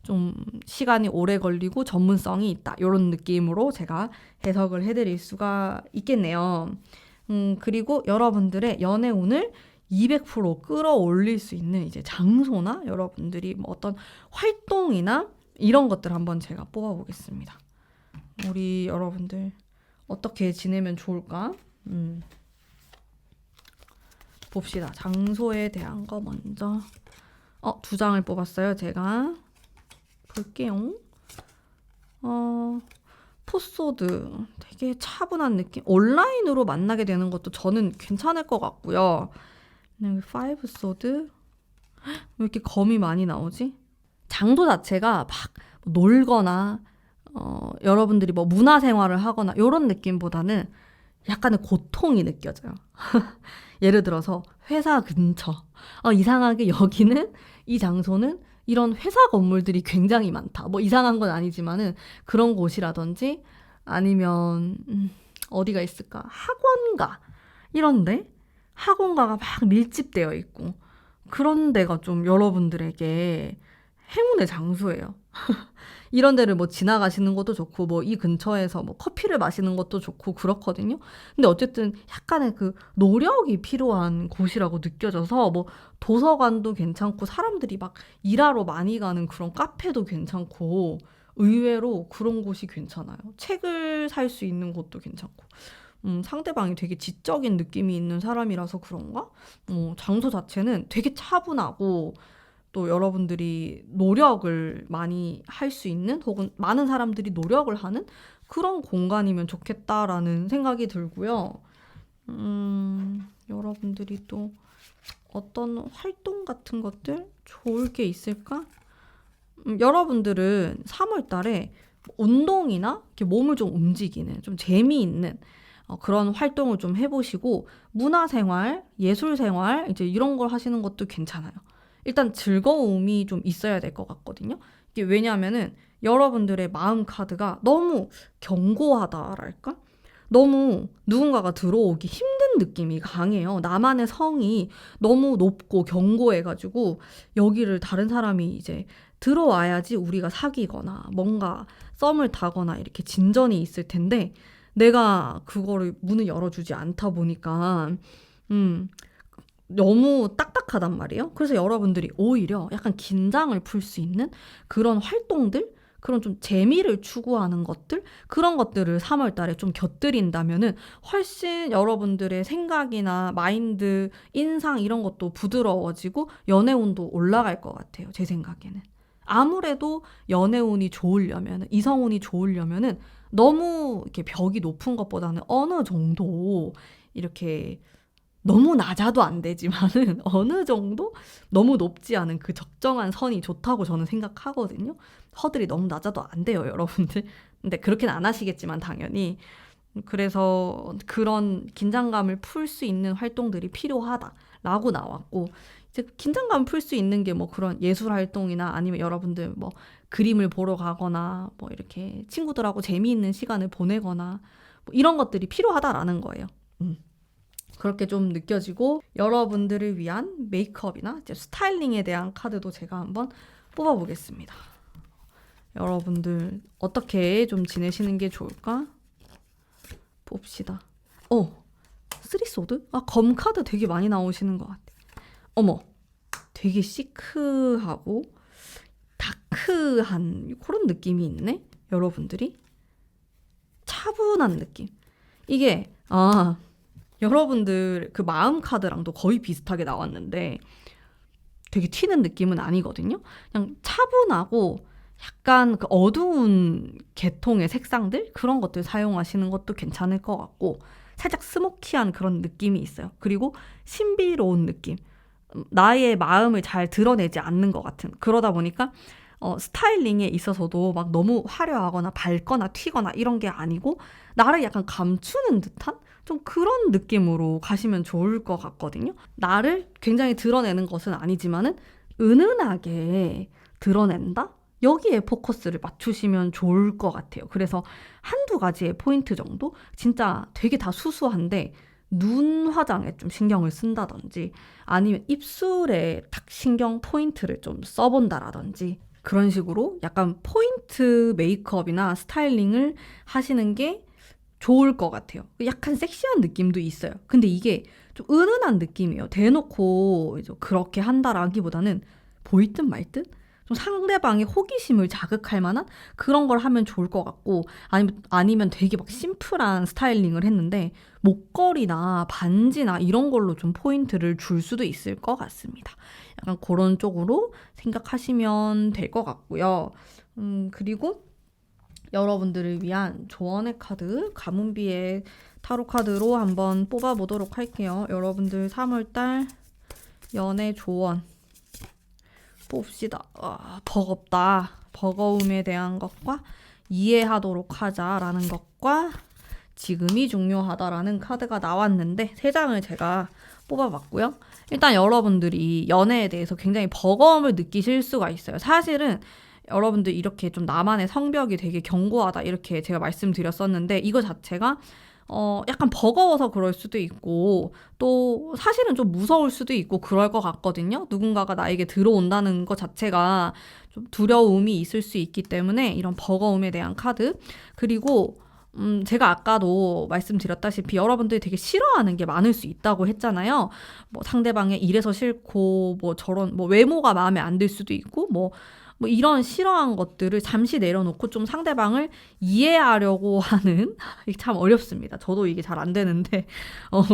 좀 시간이 오래 걸리고 전문성이 있다. 이런 느낌으로 제가 해석을 해드릴 수가 있겠네요. 그리고 여러분들의 연애운을 200% 끌어올릴 수 있는 이제 장소나 여러분들이 뭐 어떤 활동이나 이런 것들 한번 제가 뽑아보겠습니다. 우리 여러분들 어떻게 지내면 좋을까? 봅시다. 장소에 대한 거 먼저. 2장을 뽑았어요. 제가 볼게요. 포소드 되게 차분한 느낌. 온라인으로 만나게 되는 것도 저는 괜찮을 것 같고요. 파이브 소드 왜 이렇게 검이 많이 나오지? 장소 자체가 막 놀거나 여러분들이 뭐 문화생활을 하거나 이런 느낌보다는 약간의 고통이 느껴져요. 예를 들어서 회사 근처. 이상하게 여기는 이 장소는 이런 회사 건물들이 굉장히 많다. 뭐 이상한 건 아니지만은 그런 곳이라든지 아니면 어디가 있을까? 학원가 이런데 학원가가 막 밀집되어 있고 그런 데가 좀 여러분들에게 행운의 장소예요. 이런 데를 뭐 지나가시는 것도 좋고 뭐 이 근처에서 뭐 커피를 마시는 것도 좋고 그렇거든요. 근데 어쨌든 약간의 그 노력이 필요한 곳이라고 느껴져서 뭐 도서관도 괜찮고 사람들이 막 일하러 많이 가는 그런 카페도 괜찮고 의외로 그런 곳이 괜찮아요. 책을 살 수 있는 곳도 괜찮고. 상대방이 되게 지적인 느낌이 있는 사람이라서 그런가? 장소 자체는 되게 차분하고 또 여러분들이 노력을 많이 할 수 있는 혹은 많은 사람들이 노력을 하는 그런 공간이면 좋겠다라는 생각이 들고요. 여러분들이 또 어떤 활동 같은 것들 좋을 게 있을까? 여러분들은 3월 달에 운동이나 이렇게 몸을 좀 움직이는 좀 재미있는 그런 활동을 좀 해보시고 문화생활, 예술생활 이제 이런 걸 하시는 것도 괜찮아요. 일단 즐거움이 좀 있어야 될 것 같거든요. 이게 왜냐하면은 여러분들의 마음 카드가 너무 견고하다랄까? 너무 누군가가 들어오기 힘든 느낌이 강해요. 나만의 성이 너무 높고 견고해가지고 여기를 다른 사람이 이제 들어와야지 우리가 사귀거나 뭔가 썸을 타거나 이렇게 진전이 있을 텐데 내가 그거를 문을 열어주지 않다 보니까 너무 딱딱하단 말이에요. 그래서 여러분들이 오히려 약간 긴장을 풀 수 있는 그런 활동들, 그런 좀 재미를 추구하는 것들, 그런 것들을 3월 달에 좀 곁들인다면은 훨씬 여러분들의 생각이나 마인드, 인상 이런 것도 부드러워지고 연애운도 올라갈 것 같아요. 제 생각에는. 아무래도 연애운이 좋으려면, 이성운이 좋으려면은 너무 이렇게 벽이 높은 것보다는 어느 정도 이렇게 너무 낮아도 안 되지만은 어느 정도 너무 높지 않은 그 적정한 선이 좋다고 저는 생각하거든요. 허들이 너무 낮아도 안 돼요, 여러분들. 근데 그렇게는 안 하시겠지만 당연히. 그래서 그런 긴장감을 풀 수 있는 활동들이 필요하다라고 나왔고 이제 긴장감 풀 수 있는 게 뭐 그런 예술 활동이나 아니면 여러분들 뭐 그림을 보러 가거나 뭐 이렇게 친구들하고 재미있는 시간을 보내거나 뭐 이런 것들이 필요하다라는 거예요. 그렇게 좀 느껴지고 여러분들을 위한 메이크업이나 이제 스타일링에 대한 카드도 제가 한번 뽑아보겠습니다. 여러분들 어떻게 좀 지내시는 게 좋을까? 봅시다. 쓰리소드? 검 카드 되게 많이 나오시는 것 같아. 어머, 되게 시크하고 다크한 그런 느낌이 있네? 여러분들이? 차분한 느낌. 이게 여러분들 그 마음 카드랑도 거의 비슷하게 나왔는데 되게 튀는 느낌은 아니거든요. 그냥 차분하고 약간 그 어두운 계통의 색상들 그런 것들 사용하시는 것도 괜찮을 것 같고 살짝 스모키한 그런 느낌이 있어요. 그리고 신비로운 느낌. 나의 마음을 잘 드러내지 않는 것 같은 그러다 보니까 스타일링에 있어서도 막 너무 화려하거나 밝거나 튀거나 이런 게 아니고 나를 약간 감추는 듯한 좀 그런 느낌으로 가시면 좋을 것 같거든요. 나를 굉장히 드러내는 것은 아니지만은 은은하게 드러낸다? 여기에 포커스를 맞추시면 좋을 것 같아요. 그래서 한두 가지의 포인트 정도? 진짜 되게 다 수수한데 눈 화장에 좀 신경을 쓴다든지 아니면 입술에 딱 신경 포인트를 좀 써본다라든지 그런 식으로 약간 포인트 메이크업이나 스타일링을 하시는 게 좋을 것 같아요. 약간 섹시한 느낌도 있어요. 근데 이게 좀 은은한 느낌이에요. 대놓고 이제 그렇게 한다라기보다는 보이듯 말듯 좀 상대방의 호기심을 자극할 만한 그런 걸 하면 좋을 것 같고 아니면 되게 막 심플한 스타일링을 했는데 목걸이나 반지나 이런 걸로 좀 포인트를 줄 수도 있을 것 같습니다. 약간 그런 쪽으로 생각하시면 될 것 같고요. 그리고 여러분들을 위한 조언의 카드, 가문비의 타로 카드로 한번 뽑아보도록 할게요. 여러분들 3월달 연애 조언 봅시다. 버겁다. 버거움에 대한 것과 이해하도록 하자라는 것과 지금이 중요하다라는 카드가 나왔는데 3장을 제가 뽑아봤고요. 일단 여러분들이 연애에 대해서 굉장히 버거움을 느끼실 수가 있어요. 사실은 여러분들 이렇게 좀 나만의 성벽이 되게 견고하다 이렇게 제가 말씀드렸었는데 이거 자체가 약간 버거워서 그럴 수도 있고 또 사실은 좀 무서울 수도 있고 그럴 것 같거든요. 누군가가 나에게 들어온다는 것 자체가 좀 두려움이 있을 수 있기 때문에 이런 버거움에 대한 카드 그리고 제가 아까도 말씀드렸다시피 여러분들이 되게 싫어하는 게 많을 수 있다고 했잖아요. 뭐 상대방의 이래서 싫고 뭐 저런 뭐 외모가 마음에 안 들 수도 있고 뭐 이런 싫어한 것들을 잠시 내려놓고 좀 상대방을 이해하려고 하는 이게 참 어렵습니다. 저도 이게 잘 안 되는데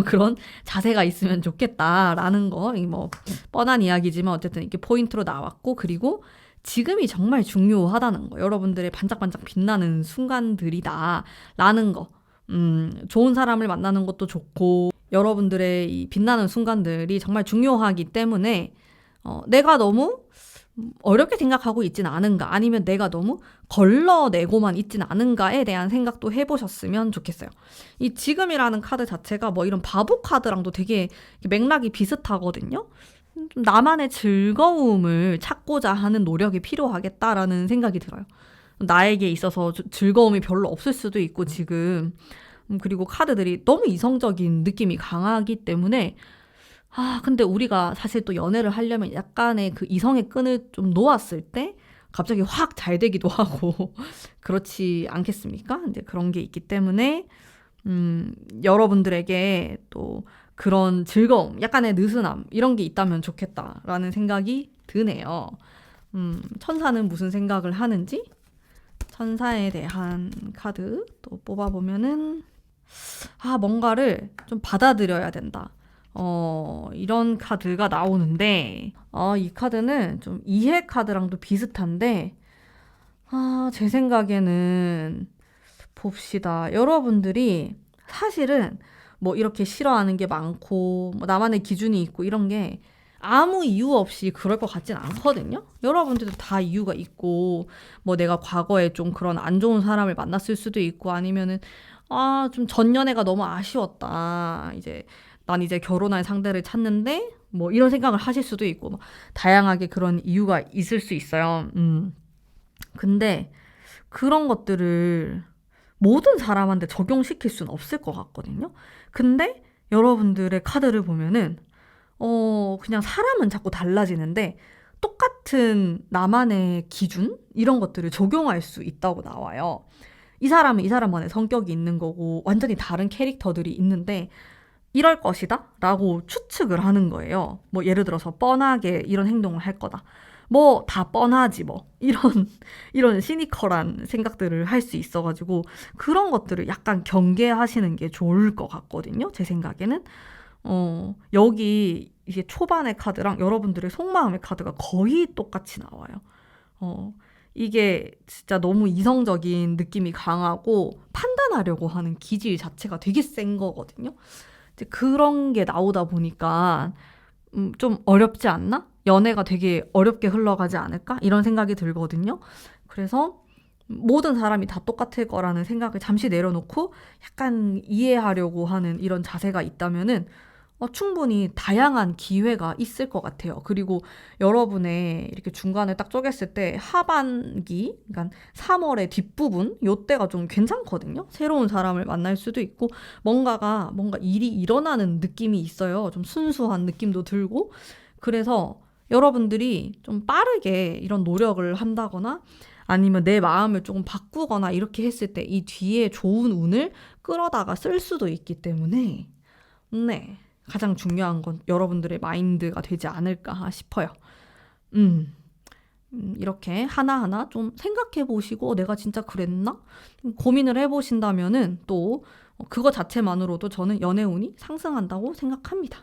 그런 자세가 있으면 좋겠다라는 거, 뭐 뻔한 이야기지만 어쨌든 이렇게 포인트로 나왔고 그리고 지금이 정말 중요하다는 거, 여러분들의 반짝반짝 빛나는 순간들이다라는 거. 좋은 사람을 만나는 것도 좋고 여러분들의 이 빛나는 순간들이 정말 중요하기 때문에 내가 너무 어렵게 생각하고 있진 않은가 아니면 내가 너무 걸러내고만 있진 않은가에 대한 생각도 해보셨으면 좋겠어요. 이 지금이라는 카드 자체가 뭐 이런 바보 카드랑도 되게 맥락이 비슷하거든요. 좀 나만의 즐거움을 찾고자 하는 노력이 필요하겠다라는 생각이 들어요. 나에게 있어서 즐거움이 별로 없을 수도 있고 지금 그리고 카드들이 너무 이성적인 느낌이 강하기 때문에 근데 우리가 사실 또 연애를 하려면 약간의 그 이성의 끈을 좀 놓았을 때 갑자기 확 잘 되기도 하고 그렇지 않겠습니까? 이제 그런 게 있기 때문에 여러분들에게 또 그런 즐거움, 약간의 느슨함 이런 게 있다면 좋겠다라는 생각이 드네요. 천사는 무슨 생각을 하는지 천사에 대한 카드 또 뽑아보면은 뭔가를 좀 받아들여야 된다. 이런 카드가 나오는데, 이 카드는 좀 이해 카드랑도 비슷한데, 제 생각에는 봅시다. 여러분들이 사실은 뭐 이렇게 싫어하는 게 많고, 뭐 나만의 기준이 있고 이런 게 아무 이유 없이 그럴 것 같진 않거든요. 여러분들도 다 이유가 있고, 뭐 내가 과거에 좀 그런 안 좋은 사람을 만났을 수도 있고, 아니면은, 좀 전 연애가 너무 아쉬웠다. 난 이제 결혼할 상대를 찾는데 뭐 이런 생각을 하실 수도 있고 뭐 다양하게 그런 이유가 있을 수 있어요. 근데 그런 것들을 모든 사람한테 적용시킬 수는 없을 것 같거든요. 근데 여러분들의 카드를 보면은 그냥 사람은 자꾸 달라지는데 똑같은 나만의 기준? 이런 것들을 적용할 수 있다고 나와요. 이 사람은 이 사람만의 성격이 있는 거고 완전히 다른 캐릭터들이 있는데 이럴 것이다? 라고 추측을 하는 거예요. 뭐 예를 들어서 뻔하게 이런 행동을 할 거다. 뭐 다 뻔하지 뭐. 이런 시니컬한 생각들을 할 수 있어가지고 그런 것들을 약간 경계하시는 게 좋을 것 같거든요. 제 생각에는. 여기 이게 초반의 카드랑 여러분들의 속마음의 카드가 거의 똑같이 나와요. 이게 진짜 너무 이성적인 느낌이 강하고 판단하려고 하는 기질 자체가 되게 센 거거든요. 이제 그런 게 나오다 보니까 좀 어렵지 않나? 연애가 되게 어렵게 흘러가지 않을까? 이런 생각이 들거든요. 그래서 모든 사람이 다 똑같을 거라는 생각을 잠시 내려놓고 약간 이해하려고 하는 이런 자세가 있다면은 충분히 다양한 기회가 있을 것 같아요. 그리고 여러분의 이렇게 중간을 딱 쪼갰을 때 하반기, 그러니까 3월의 뒷부분, 요때가 좀 괜찮거든요. 새로운 사람을 만날 수도 있고, 뭔가 일이 일어나는 느낌이 있어요. 좀 순수한 느낌도 들고. 그래서 여러분들이 좀 빠르게 이런 노력을 한다거나 아니면 내 마음을 조금 바꾸거나 이렇게 했을 때 이 뒤에 좋은 운을 끌어다가 쓸 수도 있기 때문에, 네. 가장 중요한 건 여러분들의 마인드가 되지 않을까 싶어요. 이렇게 하나하나 좀 생각해 보시고 내가 진짜 그랬나? 고민을 해보신다면은 또 그거 자체만으로도 저는 연애운이 상승한다고 생각합니다.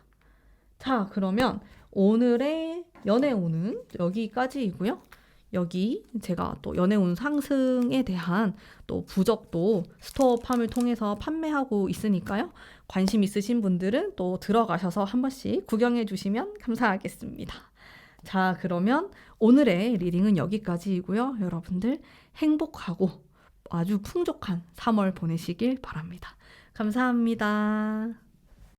자, 그러면 오늘의 연애운은 여기까지이고요. 여기 제가 또 연애운 상승에 대한 또 부적도 스토어팜을 통해서 판매하고 있으니까요. 관심 있으신 분들은 또 들어가셔서 한 번씩 구경해 주시면 감사하겠습니다. 자, 그러면 오늘의 리딩은 여기까지이고요. 여러분들 행복하고 아주 풍족한 3월 보내시길 바랍니다. 감사합니다.